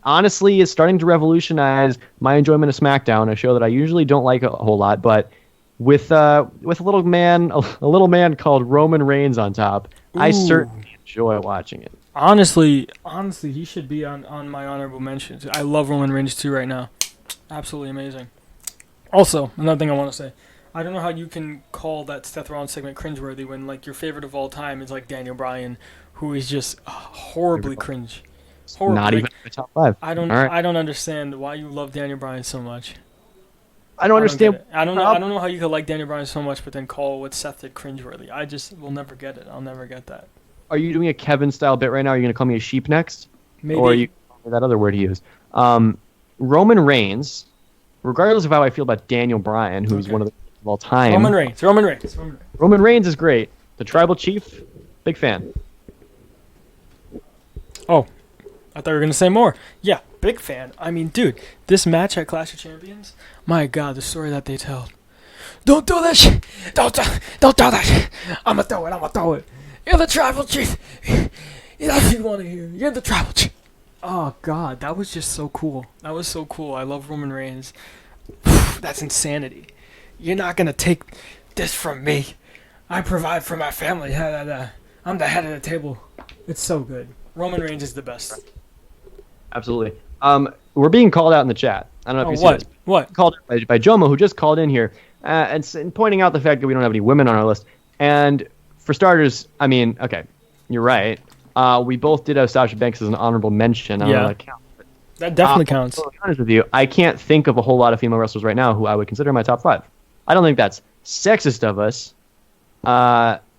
honestly is starting to revolutionize my enjoyment of SmackDown, a show that I usually don't like a whole lot, but with a little man called Roman Reigns on top, I certainly enjoy watching it. Honestly, he should be on my honorable mentions. I love Roman Reigns too right now. Absolutely amazing. Also, another thing I want to say, I don't know how you can call that Seth Rollins segment cringeworthy when like your favorite of all time is like Daniel Bryan, who is just horribly cringe. Horribly. Not even in the top 5. I don't. All right. I don't understand why you love Daniel Bryan so much. I don't understand. Get it. I don't know. I don't know how you could like Daniel Bryan so much, but then call what Seth did cringeworthy. I just will never get it. I'll never get that. Are you doing a Kevin style bit right now? Are you going to call me a sheep next? Maybe. Or are you that other word he used? Roman Reigns, regardless of how I feel about Daniel Bryan, who's one of the best of all time. Roman Reigns. Roman Reigns is great. The Tribal Chief, big fan. Oh, I thought you were gonna say more. Yeah, big fan. I mean, dude, this match at Clash of Champions. My God, the story that they tell. Don't do that shit. Don't do that shit. I'ma throw it. You're the Tribal Chief. That's what you want to hear. You're the Tribal Chief. Oh God, that was just so cool. That was so cool. I love Roman Reigns. That's insanity. You're not gonna take this from me. I provide for my family. I'm the head of the table. It's so good. Roman Reigns is the best. Absolutely. We're being called out in the chat. I don't know if you see this. What? Called out by Jomo, who just called in here, and pointing out the fact that we don't have any women on our list. And for starters, I mean, okay, you're right. We both did have Sasha Banks as an honorable mention. I don't know if that counts. That definitely counts. To be honest with you, I can't think of a whole lot of female wrestlers right now who I would consider my top 5. I don't think that's sexist of us.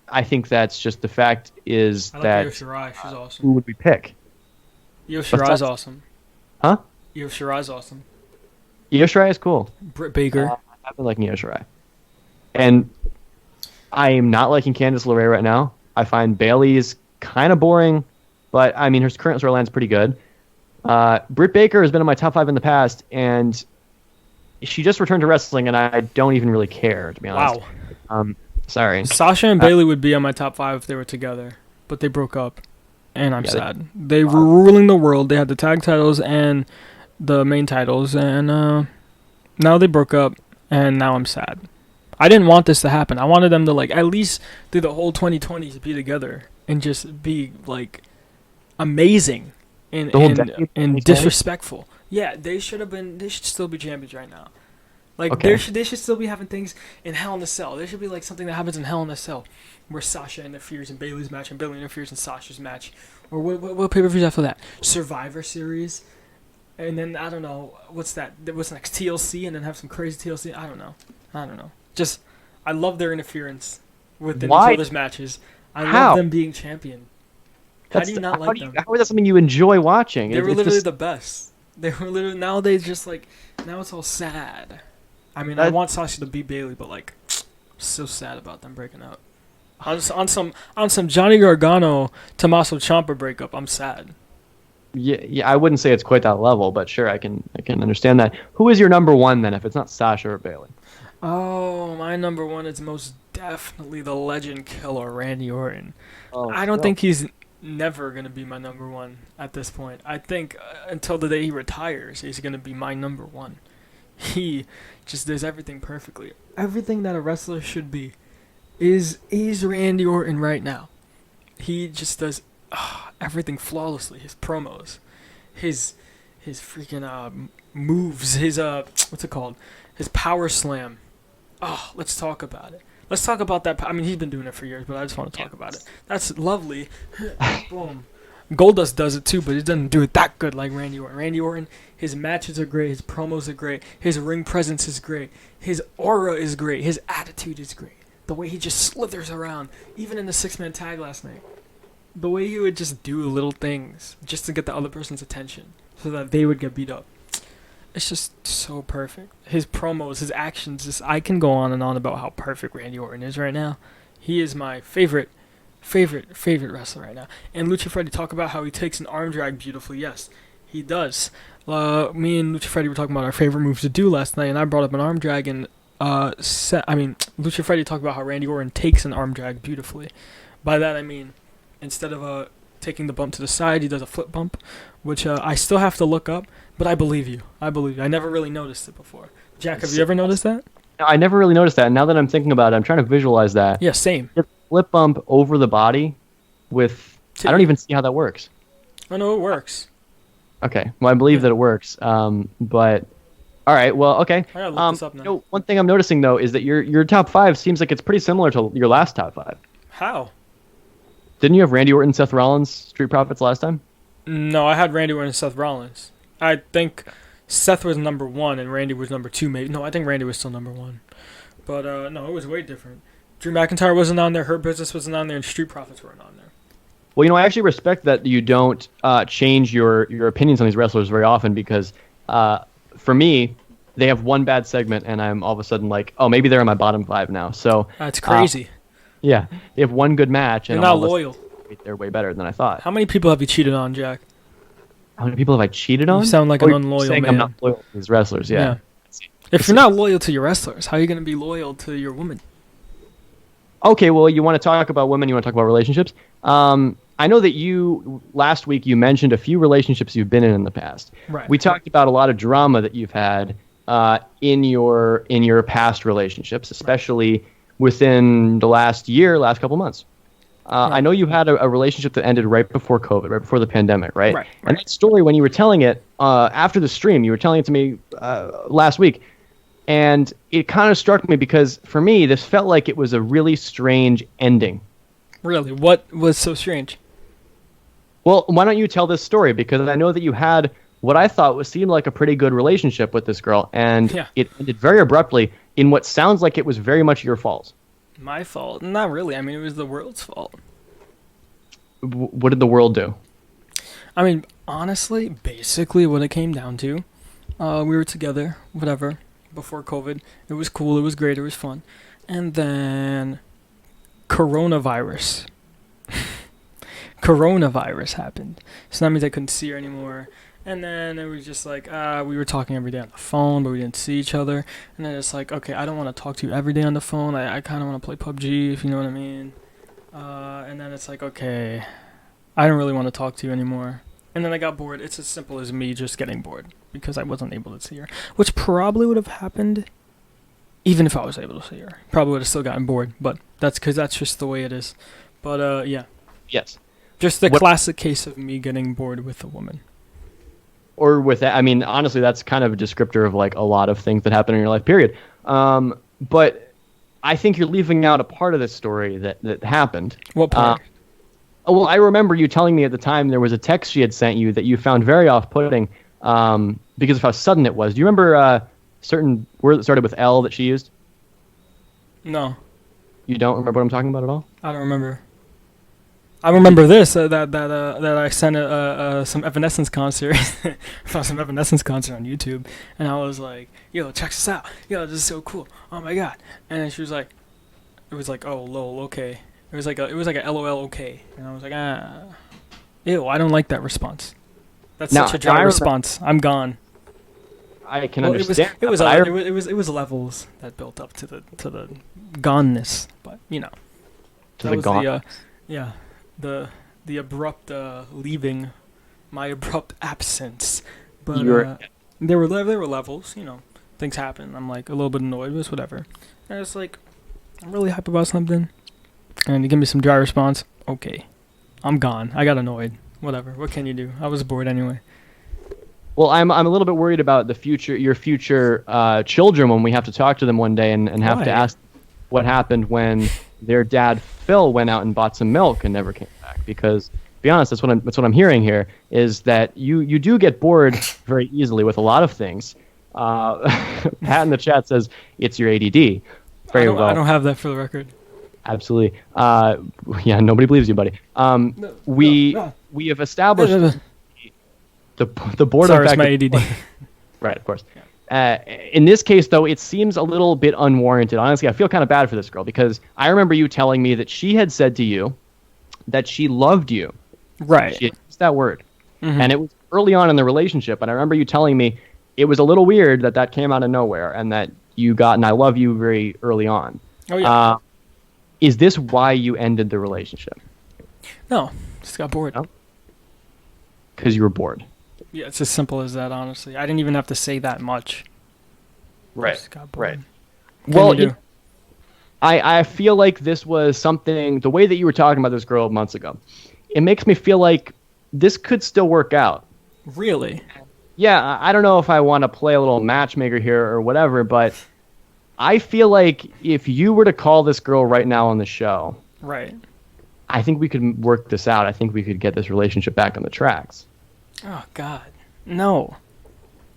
I think that's just the fact is I like that Io Shirai. She's awesome. who would we pick? Io Shirai's awesome. Huh? Io Shirai's awesome. Io Shirai is cool. Britt Baker. I've been liking Io Shirai. And I am not liking Candice LeRae right now. I find Bayley's kind of boring, but I mean, her current storyline's pretty good. Britt Baker has been in my top 5 in the past, and she just returned to wrestling, and I don't even really care, to be honest. Wow. Sorry. Sasha and Bayley would be on my top 5 if they were together, but they broke up, and I'm sad. They were ruling the world. They had the tag titles and the main titles, and now they broke up, and now I'm sad. I didn't want this to happen. I wanted them to like at least do the whole 2020s be together and just be like amazing and disrespectful. Yeah, they should have been. They should still be champions right now. Like they should still be having things in Hell in a Cell. There should be like something that happens in Hell in a Cell, where Sasha interferes in Bayley's match and Bayley interferes in Sasha's match, or what pay-per-views after that? Survivor Series, and then I don't know what's that? What's next? TLC, and then have some crazy TLC. I don't know. Just I love their interference within each other's matches. I love them being champion. How do you not like them? How is that something you enjoy watching? They were literally the best. They were literally now it's all sad. I mean, I want Sasha to beat Bayley, but like, I'm so sad about them breaking up. On some Johnny Gargano Tommaso Ciampa breakup, I'm sad. Yeah, I wouldn't say it's quite that level, but sure, I can understand that. Who is your number 1 then, if it's not Sasha or Bayley? Oh, my number 1 is most definitely the legend killer Randy Orton. Oh, I don't think he's never gonna be my number 1 at this point. I think until the day he retires, he's gonna be my number 1. He just does everything perfectly. Everything that a wrestler should be is Randy Orton right now. He just does everything flawlessly. His promos, his freaking moves, his what's it called? His power slam. Oh, let's talk about it. Let's talk about that. I mean, he's been doing it for years, but I just want to talk about it. That's lovely. Boom. Goldust does it too, but he doesn't do it that good like Randy Orton. Randy Orton, his matches are great, his promos are great, his ring presence is great, his aura is great, his attitude is great. The way he just slithers around, even in the 6-man tag last night. The way he would just do little things just to get the other person's attention so that they would get beat up. It's just so perfect. His promos, his actions, I can go on and on about how perfect Randy Orton is right now. He is my favorite wrestler right now. And Lucha Freddy talk about how he takes an arm drag beautifully. Yes, he does. Me and Lucha Freddy were talking about our favorite moves to do last night, and I brought up an arm drag. And Lucha Freddy talked about how Randy Orton takes an arm drag beautifully. By that I mean, instead of taking the bump to the side, he does a flip bump, which I still have to look up. But I believe you. I never really noticed it before. Jack, have you ever noticed that? I never really noticed that. And now that I'm thinking about it, I'm trying to visualize that. Yeah, same. Flip bump over the body with... I don't even see how that works. I know it works. Okay. Well, I believe that it works. But All right. Well, okay. I gotta look this up now. One thing I'm noticing though is that your top 5 seems like it's pretty similar to your last top 5. How? Didn't you have Randy Orton, Seth Rollins, Street Profits last time? No, I had Randy Orton and Seth Rollins. I think Seth was number 1 and Randy was number 2, maybe. No, I think Randy was still number 1. But no, it was way different. Drew McIntyre wasn't on there, Hurt Business wasn't on there, and Street Profits weren't on there. Well, I actually respect that you don't change your opinions on these wrestlers very often because for me, they have one bad segment and I'm all of a sudden like, oh, maybe they're in my bottom 5 now. So That's crazy. Yeah, they have one good match and You're not loyal. They're way better than I thought. How many people have you cheated on, Jack? How many people have I cheated on? You sound like an unloyal saying man. I'm not loyal to these wrestlers, yeah. If you're not loyal to your wrestlers, how are you going to be loyal to your woman? Okay, well, you want to talk about women, you want to talk about relationships. I know that last week you mentioned a few relationships you've been in the past. Right. We talked about a lot of drama that you've had in your past relationships, especially within the last couple months. I know you had a relationship that ended right before COVID, right before the pandemic, right? Right. And that story, when you were telling it after the stream, you were telling it to me last week, and it kind of struck me because for me, this felt like it was a really strange ending. Really? What was so strange? Well, why don't you tell this story? Because I know that you had what I thought seemed like a pretty good relationship with this girl, and it ended very abruptly in what sounds like it was very much your fault. My fault? Not really. I mean, it was the world's fault. What did the world do? I mean, honestly, basically what it came down to, we were together, whatever, before COVID. It was cool, it was great, it was fun. And then coronavirus happened. So that means I couldn't see her anymore. And then it was just like, we were talking every day on the phone, but we didn't see each other. And then it's like, okay, I don't want to talk to you every day on the phone. I kind of want to play PUBG, if you know what I mean. And then it's like, okay, I don't really want to talk to you anymore. And then I got bored. It's as simple as me just getting bored because I wasn't able to see her. Which probably would have happened even if I was able to see her. Probably would have still gotten bored, but that's because that's just the way it is. But, yeah. Yes. Just the classic case of me getting bored with a woman. Or with that, I mean, honestly, that's kind of a descriptor of like a lot of things that happen in your life, period. But I think you're leaving out a part of this story that happened. What part? Well, I remember you telling me at the time there was a text she had sent you that you found very off-putting because of how sudden it was. Do you remember a certain word that started with L that she used? No. You don't remember what I'm talking about at all? I don't remember. I remember this that I sent some Evanescence concert, found some Evanescence concert on YouTube, and I was like, "Yo, check this out! Yo, this is so cool! Oh my god!" And then she was like, "It was like, oh lol, okay." It was like a LOL, okay, and I was like, ew, I don't like that response. That's such a dry response. I'm gone. I can understand. It was levels that built up to the goneness, but you know, to the gone. The abrupt leaving, my abrupt absence. But there were levels, you know. Things happen. I'm like a little bit annoyed, but it's whatever. And it's like, I'm really hype about something, and you give me some dry response. Okay, I'm gone. I got annoyed. Whatever. What can you do? I was bored anyway. Well, I'm a little bit worried about your future children when we have to talk to them one day and have to ask what happened when their dad Phil went out and bought some milk and never came back. Because, to be honest, that's what I'm hearing here is that you do get bored very easily with a lot of things. Pat in the chat says it's your ADD. Very well. I don't have that for the record. Absolutely. Yeah, nobody believes you, buddy. We have established the board. Sorry, it's my ADD. Right, of course. In this case, though, it seems a little bit unwarranted. Honestly, I feel kind of bad for this girl because I remember you telling me that she had said to you that she loved you. Right. She had used that word. Mm-hmm. And it was early on in the relationship. And I remember you telling me it was a little weird that came out of nowhere and that you got an I love you very early on. Oh, yeah. Is this why you ended the relationship? No, just got bored. Because you were bored. Yeah, it's as simple as that, honestly. I didn't even have to say that much. Right. Just got bored. Right. Well, I feel like this was something, the way that you were talking about this girl months ago, it makes me feel like this could still work out. Really? Yeah, I don't know if I want to play a little matchmaker here or whatever, but I feel like if you were to call this girl right now on the show, Right. I think we could work this out. I think we could get this relationship back on the tracks. Oh God, no.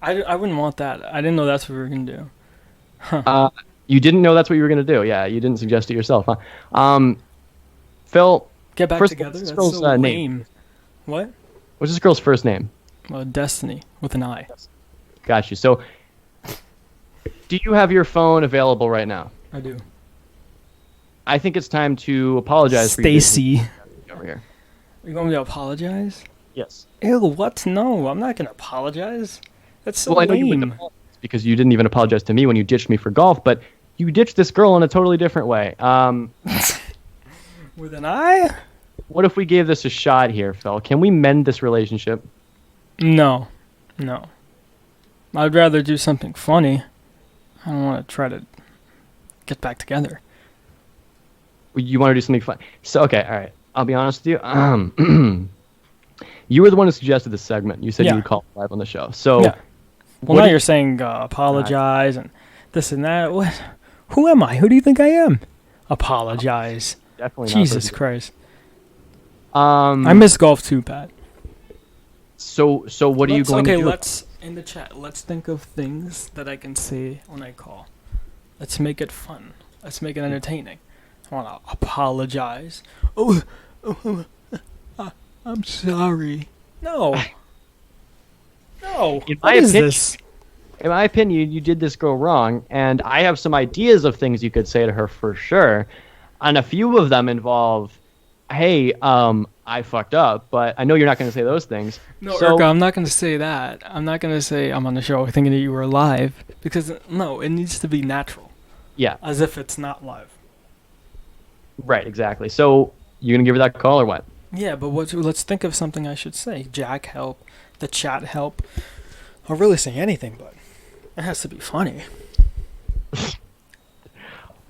I wouldn't want that. I didn't know that's what we were gonna do. You didn't know that's what you were going to do. Yeah, you didn't suggest it yourself, huh? Phil, Get back first, together. what's this That's girl's so lame. name? What? What's this girl's first name? Destiny with an I. Got you. So, do you have your phone available right now? I do. I think it's time to apologize for you Stacy. over here. You want me to apologize? Yes. Ew, what? No, I'm not gonna apologize. That's so Well, I know you wouldn't lame. apologize because you didn't even apologize to me when you ditched me for golf, but you ditched this girl in a totally different way. With an I? What if we gave this a shot here, Phil? Can we mend this relationship? No. I'd rather do something funny. I don't want to try to get back together. You want to do something fun? So, okay, all right. I'll be honest with you. You were the one who suggested this segment. You said Yeah. you would call live on the show. So, Yeah. Well, what now do you- you're saying apologize and this and that. What? Who am I? Who do you think I am? Apologize. definitely not Jesus person- Christ. Um, I miss golf too, Pat. So what are you going to do? Let's in the chat. Let's think of things that I can say when I call. Let's make it fun. Let's make it entertaining. I want to apologize. I'm sorry. No. No. In What my is opinion- this? In my opinion, you did this girl wrong, and I have some ideas of things you could say to her for sure. And a few of them involve, hey, I fucked up, but I know you're not going to say those things. No, so, Urka, I'm not going to say that. I'm not going to say I'm on the show thinking that you were live because no, it needs to be natural, yeah, as if it's not live. right, exactly. So you going to give her that call or what? Yeah, but let's think of something I should say. Jack, help. The chat, help. I'll really say anything, but it has to be funny.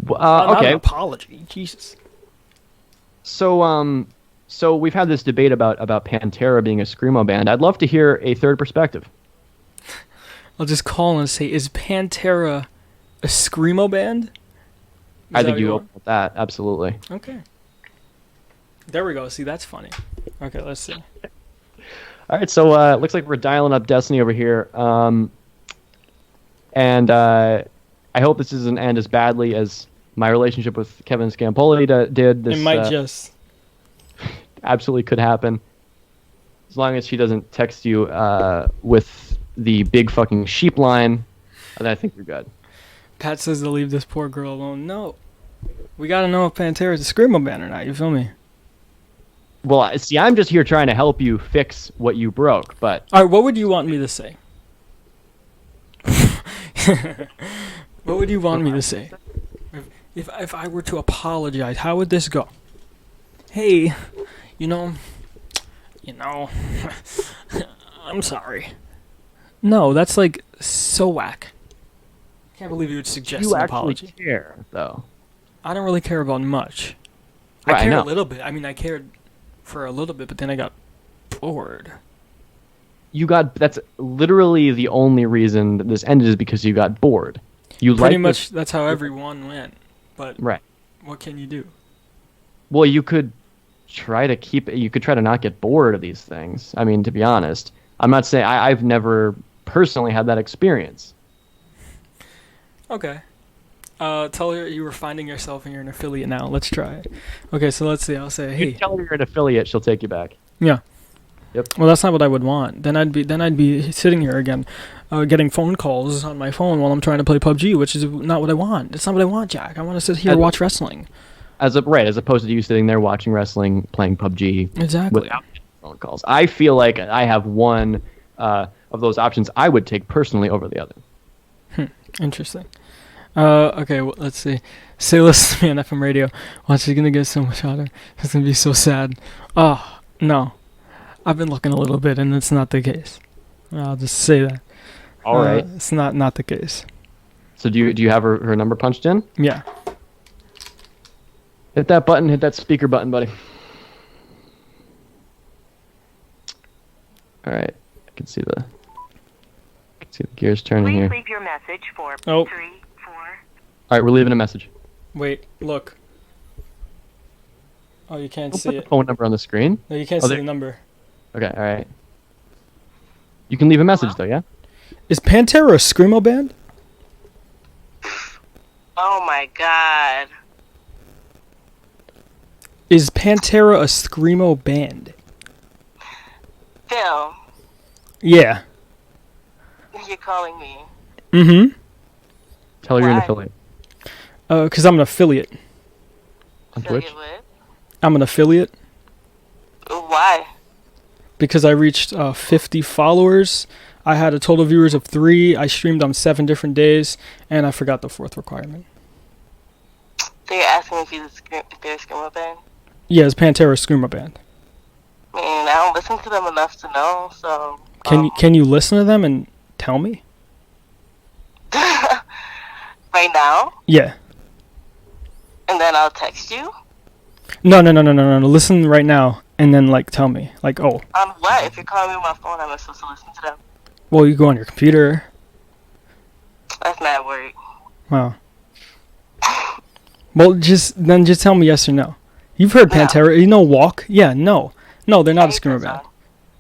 Not Okay. an apology. Jesus. So we've had this debate about Pantera being a screamo band. I'd love to hear a third perspective. I'll just call and say, is Pantera a screamo band? Is I that think what you want? open with that, absolutely. Okay. There we go. See, that's funny. Okay, let's see. All right, so it looks like we're dialing up Destiny over here. And I hope this doesn't end as badly as my relationship with Kevin Scampoli did. This It might just. absolutely could happen. As long as she doesn't text you with the big fucking sheep line, then I think you're good. Pat says to leave this poor girl alone. No. We gotta know if Pantera's a screamo band or not. You feel me? Well, see, I'm just here trying to help you fix what you broke, but All right, what would you want me to say? What would you want me to say? If I were to apologize, how would this go? Hey, you know, I'm sorry. No, that's like so whack. Can't believe you would suggest you an actually apology. care, though. I don't really care about much. Right, I I cared know. a little bit. I mean, I cared for a little bit, but then I got bored. That's literally the only reason that this ended is because you got bored. You Pretty liked much that's how everyone went. But right. what can you do? Well, you could try to not get bored of these things. I mean, to be honest, I'm not saying I've never personally had that experience. Okay. Tell her you were finding yourself and you're an affiliate now. Let's try it. Okay, so let's see. I'll say, You hey. tell her you're an affiliate, she'll take you back. Yeah. Yep. Well, that's not what I would want. Then I'd be sitting here again, getting phone calls on my phone while I'm trying to play PUBG, which is not what I want. It's not what I want, Jack. I want to sit here and watch wrestling. As opposed to you sitting there watching wrestling, playing PUBG Exactly. without phone calls. I feel like I have one of those options I would take personally over the other. Interesting. Okay, well, let's see. Say listen to me on FM radio. Watch, it's gonna get so much hotter. It's gonna be so sad. Oh, no. I've been looking a little bit, and it's not the case. I'll just say that. All right. It's not the case. So do you have her number punched in? Yeah. Hit that button. Hit that speaker button, buddy. All right. I can see the See the gears turning here. Leave your message for Oh. 3, 4. All right, we're leaving a message. Wait, look. Oh, you can't Don't see put it. the phone number on the screen. No, you can't Oh, see there- the number. Okay, all right. You can leave a message though, yeah. Is Pantera a screamo band? Oh my god. Is Pantera a screamo band? Phil, Yeah. you're calling me. Mm-hmm. Tell her you're an Why? affiliate Because I'm an affiliate. on Fill Twitch. you with? I'm an affiliate Why? because I reached 50 followers. I had a total viewers of 3. I streamed on 7 different days, and I forgot the 4th requirement. So you're asking if they're a screamo band? Yeah, it's Pantera screamo band. I mean, I don't listen to them enough to know, so... Can you listen to them and tell me? right now? Yeah. And then I'll text you? No. Listen right now, and then tell me. Oh, On what? If you're calling me on my phone, I'm supposed to listen to them. well, you go on your computer. That's mad work. Wow. Well, just tell me yes or no. You've heard No. Pantera. You know Walk? Yeah, no, they're not a I hate screamo that band. song.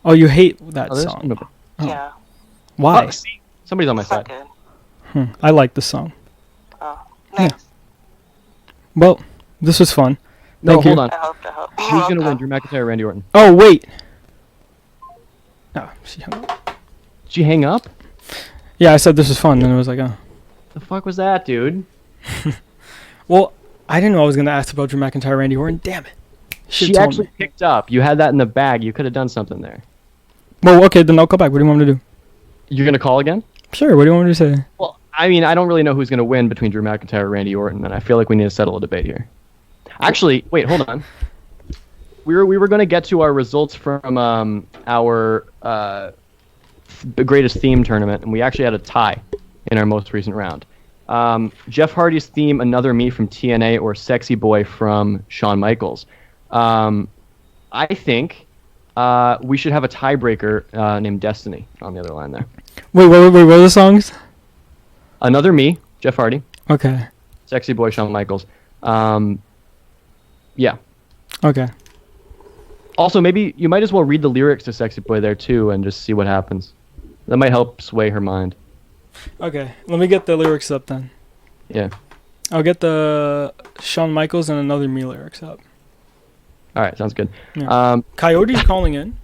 Oh, you hate that Oh, there's song. another- Oh. Yeah, Why? Oh, see, somebody's on my it's not side. good. I like the song. Oh, nice. Well, this was fun. No, Thank you. hold on. I hope. Who's gonna win, Drew McIntyre or Randy Orton? Oh, wait. Oh, she hung up. Did you hang up? Yeah, I said this was fun, and it was like, oh. The fuck was that, dude? Well, I didn't know I was going to ask about Drew McIntyre, Randy Orton. Damn it. She Should've told actually me. picked up. You had that in the bag. You could have done something there. Well, okay, then I'll call back. What do you want me to do? You're gonna call again? Sure, what do you want me to say? Well, I mean, I don't really know who's gonna win between Drew McIntyre and Randy Orton, and I feel like we need to settle a debate here. Actually, wait, hold on. We were gonna get to our results from our the greatest theme tournament, and we actually had a tie in our most recent round. Jeff Hardy's theme, Another Me from TNA, or Sexy Boy from Shawn Michaels. I think we should have a tiebreaker named Destiny on the other line there. Wait, what are the songs? Another Me, Jeff Hardy. Okay. Sexy Boy, Shawn Michaels. Yeah. Okay. Also, maybe you might as well read the lyrics to Sexy Boy there too and just see what happens. That might help sway her mind. Okay, let me get the lyrics up then. Yeah. I'll get the Shawn Michaels and Another Me lyrics up. All right, sounds good. Yeah. Coyote's calling in.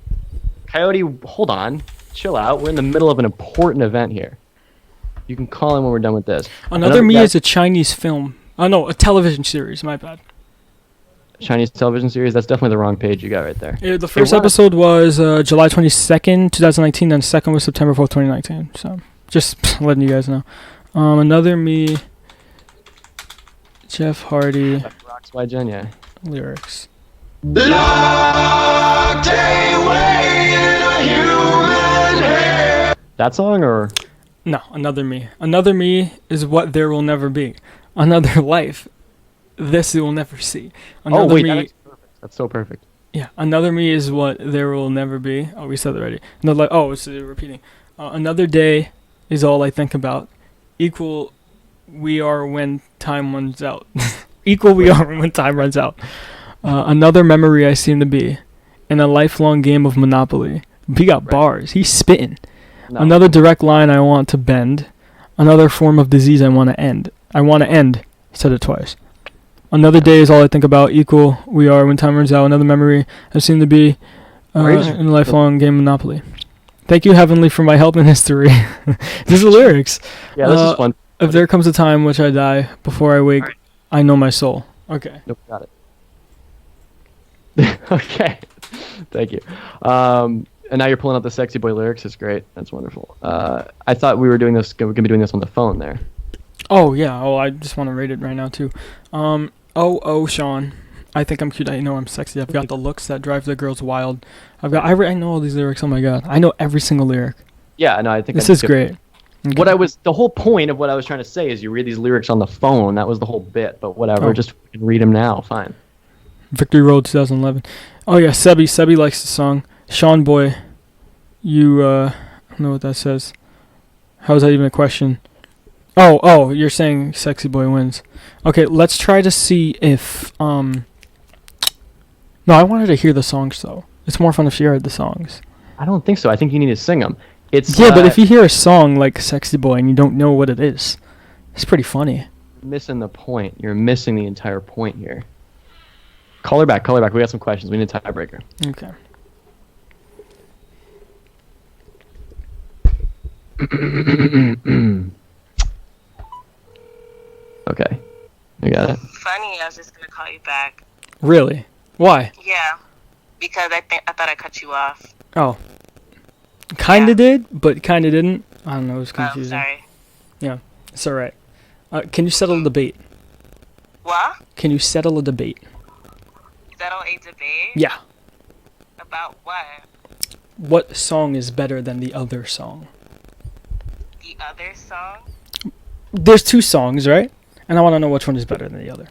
Coyote, hold on. Chill out. We're in the middle of an important event here. You can call in when we're done with this. Another Me is a Chinese film. Oh, no, a television series. My bad. Chinese television series. That's definitely the wrong page you got right there. Yeah, the first episode was July 22nd, 2019, and the second was September 4th, 2019. So, just letting you guys know. Another Me, Jeff Hardy, Rocks by Jen, yeah. lyrics. That song or? No, Another Me. Another Me is what there will never be. Another life, this you will never see. Another Oh wait, Me, that's perfect. That's so perfect. yeah. Another Me is what there will never be. Oh, we said that already. Another, oh, it's repeating. Another day is all I think about. Equal, we are when time runs out. Equal, we are when time runs out. Another memory I seem to be, in a lifelong game of Monopoly. He got bars. He's spitting. No. Another direct line I want to bend. Another form of disease I want to end. I want to end. He said it twice. Another day is all I think about. Equal, we are when time runs out. Another memory I seem to be in a lifelong game of Monopoly. Thank you, Heavenly, for my help in history. These are lyrics. Yeah, this is fun. If there comes a time which I die, before I wake, I know my soul. Okay. Nope, got it. Okay. Thank you. And now you're pulling up the Sexy Boy lyrics. It's great. That's wonderful. I thought we were doing this. We're gonna be doing this on the phone there. Oh, yeah. Oh, I just want to rate it right now, too. Sean. I think I'm cute. I know I'm sexy. I've got the looks that drive the girls wild. I know all these lyrics. Oh, my God. I know every single lyric. Yeah, no, I think This is great. Okay. The whole point of what I was trying to say is you read these lyrics on the phone. That was the whole bit. But whatever, Oh. just read them now. Fine. Victory Road 2011. Oh, yeah. Sebi likes the song. Sean Boy. You, I don't know what that says. How is that even a question? Oh, you're saying Sexy Boy wins. Okay, let's try to see if No, I wanted to hear the songs though. It's more fun if you heard the songs. I don't think so. I think you need to sing them. It's Yeah, but if you hear a song like Sexy Boy and you don't know what it is, it's pretty funny. missing the point. You're missing the entire point here. Call her back. We got some questions. We need a tiebreaker. Okay. Okay. You got it. Funny, I was just gonna call you back. Really? Why? Yeah, because I thought I cut you off. Oh. Kinda did, but kinda didn't. I don't know, it was Oh, confusing. sorry. Yeah, it's alright. Can you settle a debate? What? Can you settle a debate? Settle a debate? Yeah. About what? What song is better than the other song? The other song? There's 2 songs, right? And I want to know which one is better than the other.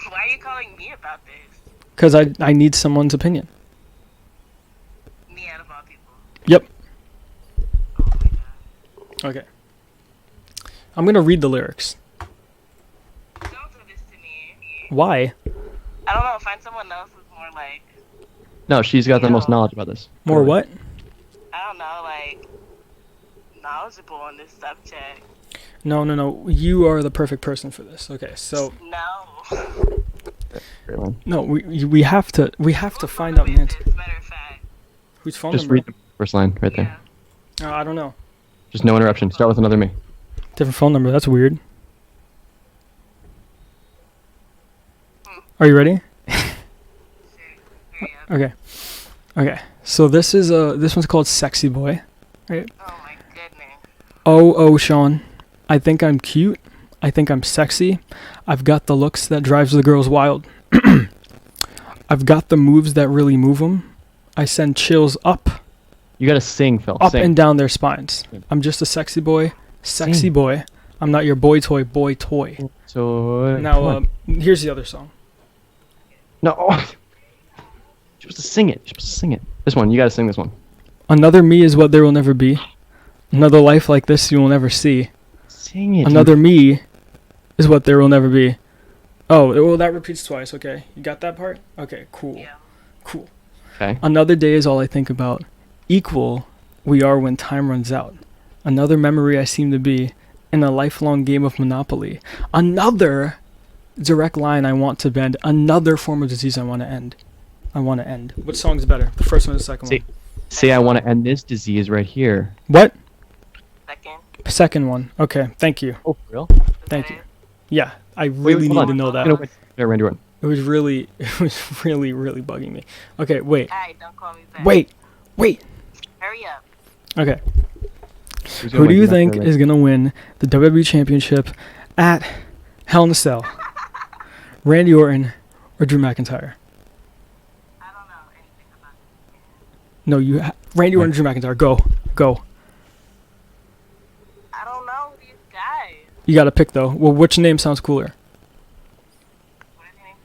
Why are you calling me about this? Because I need someone's opinion. Me out of all people. Yep. Oh my god. Okay. I'm going to read the lyrics. Don't do this to me. Why? I don't know, find someone else who's more like, No, she's got the most knowledge about this. More what? I don't know, like, knowledgeable on this subject. No. You are the perfect person for this. Okay, so No. Great one. no, we have to find out an answer. As a matter of fact. Whose phone Just number? read the first line right there. I don't know. Just no interruption. Start with another me. Different phone number. That's weird. Are you ready? Hurry up. Okay. So this one's called Sexy Boy. Right? Oh my goodness. Oh, Sean. I think I'm cute. I think I'm sexy. I've got the looks that drives the girls wild. I've got the moves that really move 'em. I send chills up You gotta sing, Phil. Sing. and down their spines. I'm just a sexy boy. Sexy Sing. boy. I'm not your boy toy. So Now, here's the other song. no. Oh. You're supposed to sing it. This one. You gotta sing this one. Another me is what there will never be. Another life like this you will never see. Sing it. Another me is what there will never be. Oh, well, that repeats twice. Okay, you got that part? Okay, cool. Yeah. Cool. Okay. Another day is all I think about. Equal we are when time runs out. Another memory I seem to be in a lifelong game of Monopoly. Another direct line I want to bend. Another form of disease I want to end. What song's better? The first one or the second one? Say I want to end this disease right here. What? Second. Second one. Okay, thank you. Oh, for real? Thank you. Yeah, I really hold need on. to know that. No, wait. Yeah, Randy Orton. It was really bugging me. Okay, wait. Alright, don't call me back. Wait. Hurry up. Okay. Who's Who gonna do you win? think is going to win the WWE Championship at Hell in a Cell? Randy Orton or Drew McIntyre? I don't know anything about this. No, Randy Orton, Drew McIntyre. Go. I don't know these guys. You got to pick though. Well, which name sounds cooler? What are their names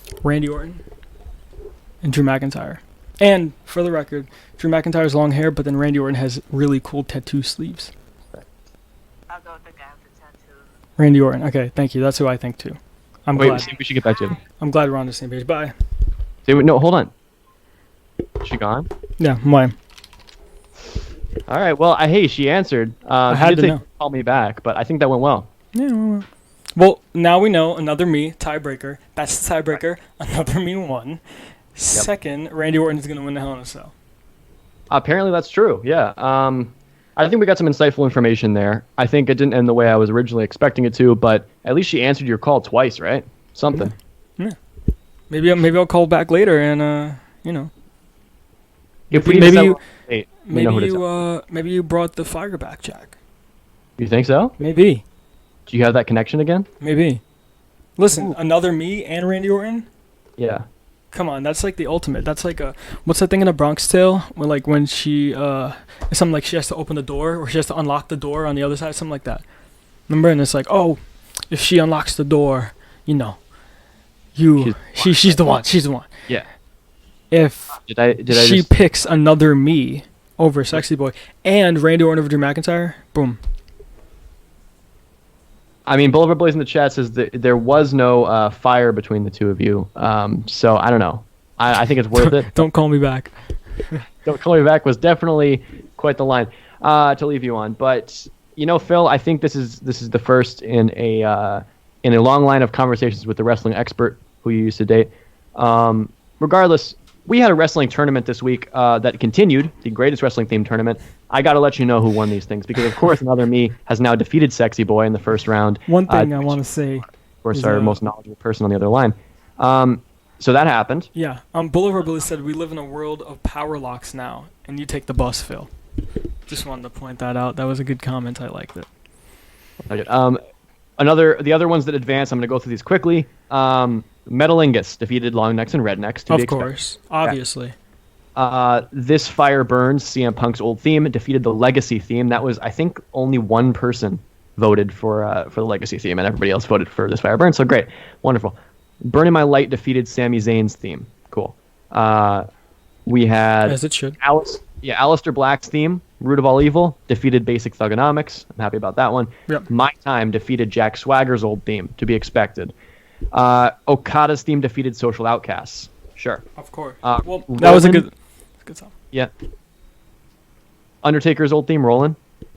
again? Randy Orton and Drew McIntyre. And for the record, Drew McIntyre's long hair, but then Randy Orton has really cool tattoo sleeves. I'll go with the guy with the tattoo. Randy Orton. Okay, thank you. That's who I think too. I'm Wait, glad. we should get back to it. I'm glad we're on the same page. Bye. No, hold on. Is she gone? Yeah, why? All right. Well, hey, she answered. I She had did to say know. call me back, but I think that went well. Yeah, well, now we know another me tiebreaker. That's the tiebreaker. Another me won. Second, Randy Orton is going to win the Hell in a Cell. Apparently, that's true. Yeah. I think we got some insightful information there. I think it didn't end the way I was originally expecting it to, but at least she answered your call twice, right? Something. Yeah. Maybe I'll call back later and If we need to settle- hey, we know who to tell. maybe you brought the fire back, Jack. You think so? Maybe. Do you have that connection again? Maybe. Listen, another me and Randy Orton. Yeah. Come on, that's like the ultimate. That's like what's that thing in A Bronx Tale when she it's something like she has to open the door or she has to unlock the door on the other side, something like that. Remember? And it's like, oh, if she unlocks the door, she's the one. She's the one. Yeah. If Did I she just picks another me over Sexy Boy and Randy Orton over Drew McIntyre. Boom. I mean, Boulevard Boys in the chat says that there was no fire between the two of you. So I don't know. I think it's worth it. Don't call me back. Don't call me back was definitely quite the line to leave you on. But Phil, I think this is the first in a long line of conversations with the wrestling expert who you used to date. Regardless, we had a wrestling tournament this week that continued, the greatest wrestling themed tournament. I got to let you know who won these things because, of course, another me has now defeated Sexy Boy in the first round. One thing I want to say, of course, our most knowledgeable person on the other line. So that happened. Yeah. Boulevard Billy said we live in a world of power locks now, and you take the bus, Phil. Just wanted to point that out. That was a good comment. I liked it. Okay. The other ones that advanced, I'm going to go through these quickly. Metalingus defeated Long Necks and Rednecks. Of course, obviously. This Fire Burns, CM Punk's old theme, defeated the Legacy theme. That was, I think, only one person voted for the Legacy theme, and everybody else voted for This Fire Burns. So great, wonderful. Burning My Light defeated Sami Zayn's theme. Cool. We had as it should. Aleister Black's theme, Root of All Evil, defeated Basic Thugonomics. I'm happy about that one. Yep. My Time defeated Jack Swagger's old theme, to be expected. Okada's theme defeated Social Outcasts. Sure. Of course. Well, that was a good song. Yeah. Undertaker's old theme, Rollin',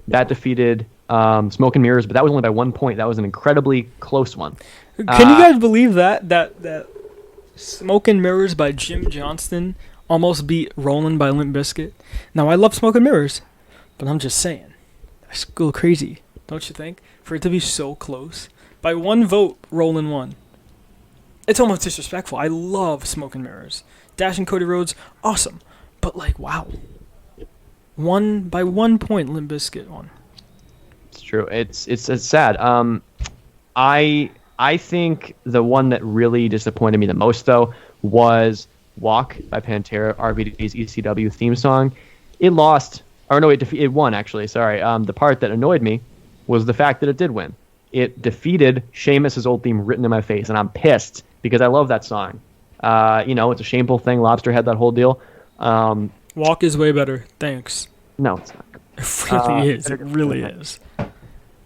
that defeated Smoke and Mirrors, but that was only by 1 point. That was an incredibly close one. Can you guys believe that Smoke and Mirrors by Jim Johnston almost beat Rollin' by Limp Bizkit? Now, I love Smoke and Mirrors, but I'm just saying. That's a little crazy, don't you think? For it to be so close. By one vote, Rollin' won. It's almost disrespectful. I love Smoke and Mirrors. Dash and Cody Rhodes, awesome. But, wow. By 1 point, Limp Bizkit won. It's true. It's sad. I think the one that really disappointed me the most, though, was Walk by Pantera, RVD's ECW theme song. It lost. Or no, it won, actually. Sorry. The part that annoyed me was the fact that it did win. It defeated Sheamus' old theme, Written in My Face, and I'm pissed because I love that song. It's a shameful thing. Lobster had that whole deal. Walk is way better. Thanks. No, it's not. It really is. It really is.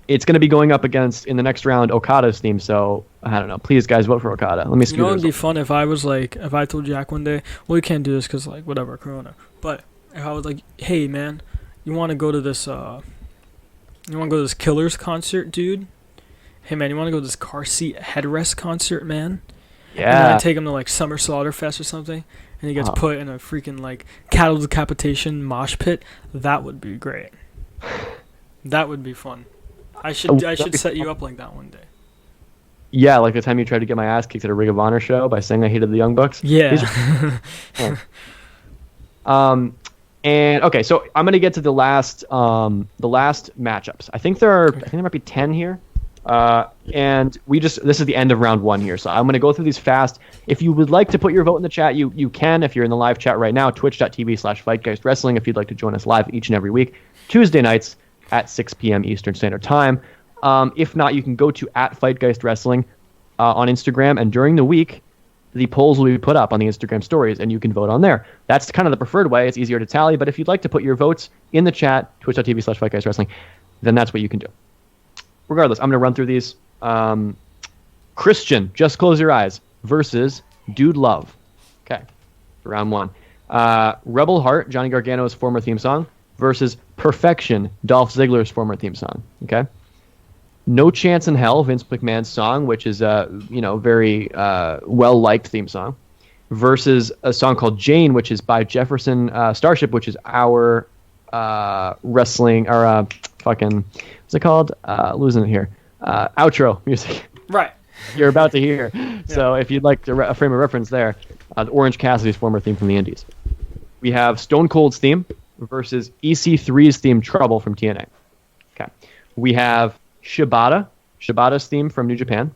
It's going to be going up against, in the next round, Okada's theme, so I don't know. Please, guys, vote for Okada. Let me it would be fun if I was if I told Jack one day, well, you can't do this because, whatever, Corona. But if I was like, hey, man, you want to go to this Killers concert, dude? Hey, man, you want to go to this car seat headrest concert, man? Yeah. And then I take him to, Summer Slaughterfest or something, and he gets put in a freaking, cattle decapitation mosh pit. That would be great. That would be fun. I should set you up like that one day. Yeah, like the time you tried to get my ass kicked at a Ring of Honor show by saying I hated the Young Bucks. Yeah. And okay, so I'm gonna get to the last matchups. I think there might be 10 here. And this is the end of round 1 here, so I'm going to go through these fast. If you would like to put your vote in the chat, you can if you're in the live chat right now, twitch.tv/FightGeist Wrestling if you'd like to join us live each and every week, Tuesday nights at 6 p.m. Eastern Standard Time. If not, you can go to @FightGeist Wrestling on Instagram, and during the week, the polls will be put up on the Instagram stories, and you can vote on there. That's kind of the preferred way. It's easier to tally, but if you'd like to put your votes in the chat, twitch.tv/FightGeist Wrestling, then that's what you can do. Regardless, I'm going to run through these. Christian, Just Close Your Eyes versus Dude Love. Okay, for round 1. Rebel Heart, Johnny Gargano's former theme song, versus Perfection, Dolph Ziggler's former theme song. Okay. No Chance in Hell, Vince McMahon's song, which is a very well-liked theme song, versus a song called Jane, which is by Jefferson Starship, which is our wrestling, or what's it called? Losing it here. Outro music. Right. You're about to hear. Yeah. So if you'd like to frame a reference there, the Orange Cassidy's former theme from the Indies. We have Stone Cold's theme versus EC3's theme, Trouble, from TNA. Okay. We have Shibata's theme from New Japan,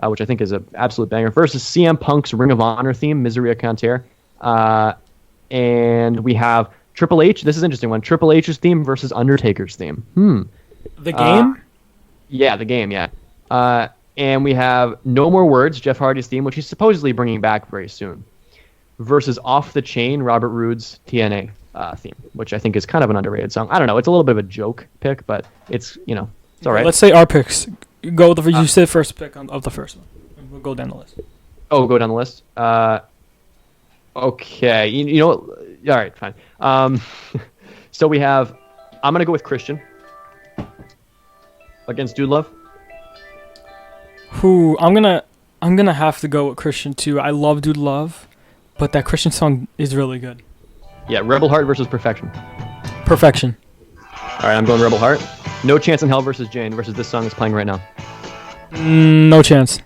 which I think is an absolute banger, versus CM Punk's Ring of Honor theme, Miseria Canter. And we have Triple H, this is an interesting one, Triple H's theme versus Undertaker's theme. The game? Yeah, the game, yeah. And we have No More Words, Jeff Hardy's theme, which he's supposedly bringing back very soon, versus Off the Chain, Robert Roode's TNA theme, which I think is kind of an underrated song. I don't know. It's a little bit of a joke pick, but it's it's all right. Let's say our picks. Go with you say first pick of the first one. We'll go down the list. Oh, go down the list. Okay. You know what? All right, fine. So we have. I'm gonna go with Christian against Dude Love. Who I'm gonna have to go with Christian too. I love Dude Love, but that Christian song is really good. Yeah, Rebel Heart versus Perfection. Perfection. All right, I'm going Rebel Heart. No Chance in Hell versus Jane versus this song is playing right now. No chance.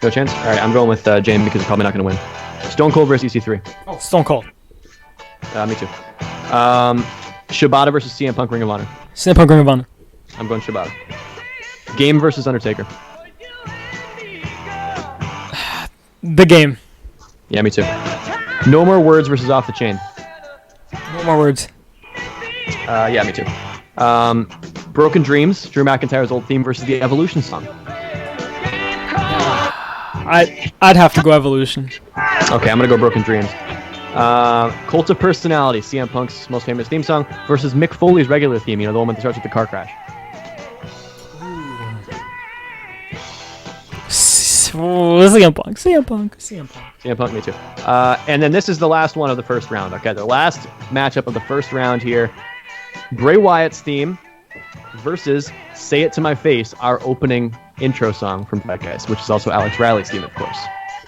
No chance? All right, I'm going with Jane because you're probably not going to win. Stone Cold versus EC3. Oh, Stone Cold. Me too. Shibata versus CM Punk Ring of Honor. CM Punk Ring of Honor. I'm going Shibata. Game versus Undertaker. The Game. Yeah, me too. No More Words versus Off the Chain. No More Words. Yeah, me too. Broken Dreams, Drew McIntyre's old theme versus the Evolution song. I'd have to go Evolution. Okay, I'm gonna go Broken Dreams. Cult of Personality, CM Punk's most famous theme song, versus Mick Foley's regular theme. The one that starts with the car crash. CM Punk. CM Punk. CM Punk. CM Punk, me too. And then this is the last one of the first round. Okay, the last matchup of the first round here. Bray Wyatt's theme versus Say It to My Face, our opening intro song from FightGeist, which is also Alex Riley's theme, of course.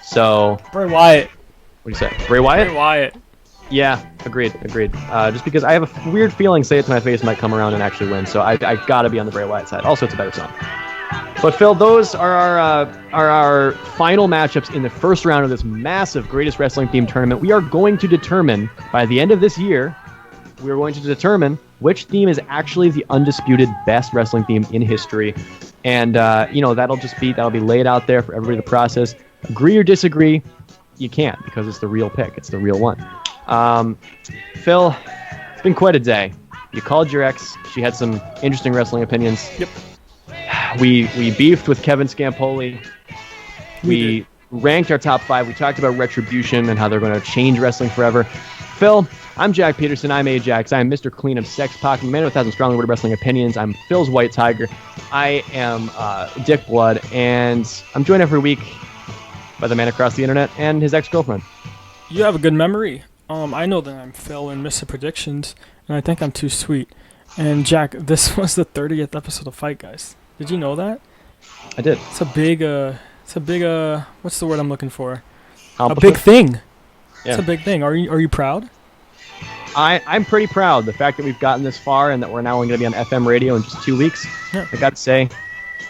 So Bray Wyatt. What do you say? Bray Wyatt? Bray Wyatt. Yeah, agreed. Just because I have a weird feeling Say It to My Face might come around and actually win, so I gotta be on the Bray Wyatt side. Also, it's a better song. But Phil, those are our final matchups in the first round of this massive Greatest Wrestling Theme tournament. We are going to determine, by the end of this year, we are going to determine which theme is actually the undisputed best wrestling theme in history. And, that'll be laid out there for everybody to process. Agree or disagree, you can't, because it's the real pick. It's the real one. Phil, it's been quite a day. You called your ex. She had some interesting wrestling opinions. Yep. We beefed with Kevin Scampoli. We ranked our top 5. We talked about Retribution and how they're going to change wrestling forever. Phil, I'm Jack Peterson. I'm Ajax. I'm Mr. Clean of Sex Pac, a man with 1,000 strongly worded wrestling opinions. I'm Phil's White Tiger. I am Dick Blood, and I'm joined every week by the man across the internet and his ex-girlfriend. You have a good memory. I know that I'm Phil and Mr. Predictions, and I think I'm too sweet. And Jack, this was the 30th episode of FightGeist. Did you know that? I did. It's a big, what's the word I'm looking for? A big thing. Yeah. It's a big thing. Are you proud? I'm pretty proud. The fact that we've gotten this far and that we're now only going to be on FM radio in just 2 weeks. Yeah. I got to say,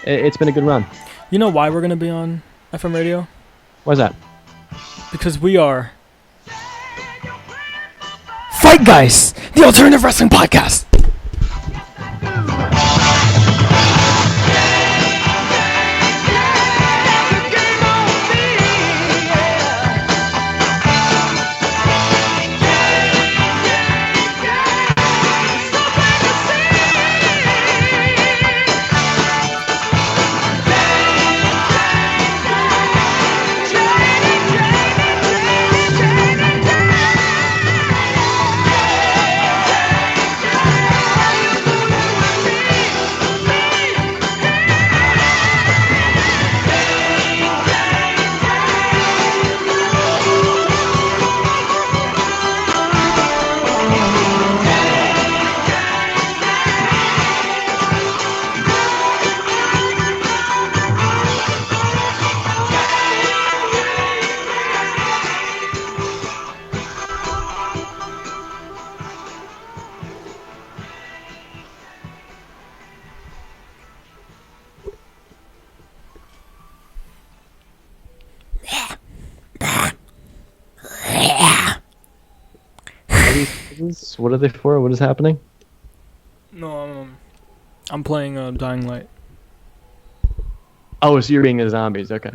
it's been a good run. You know why we're going to be on FM radio? Why's that? Because we are FightGeist, the alternative wrestling podcast. What are they for? What is happening? No, I'm playing Dying Light. Oh, so you're being the zombies. Okay.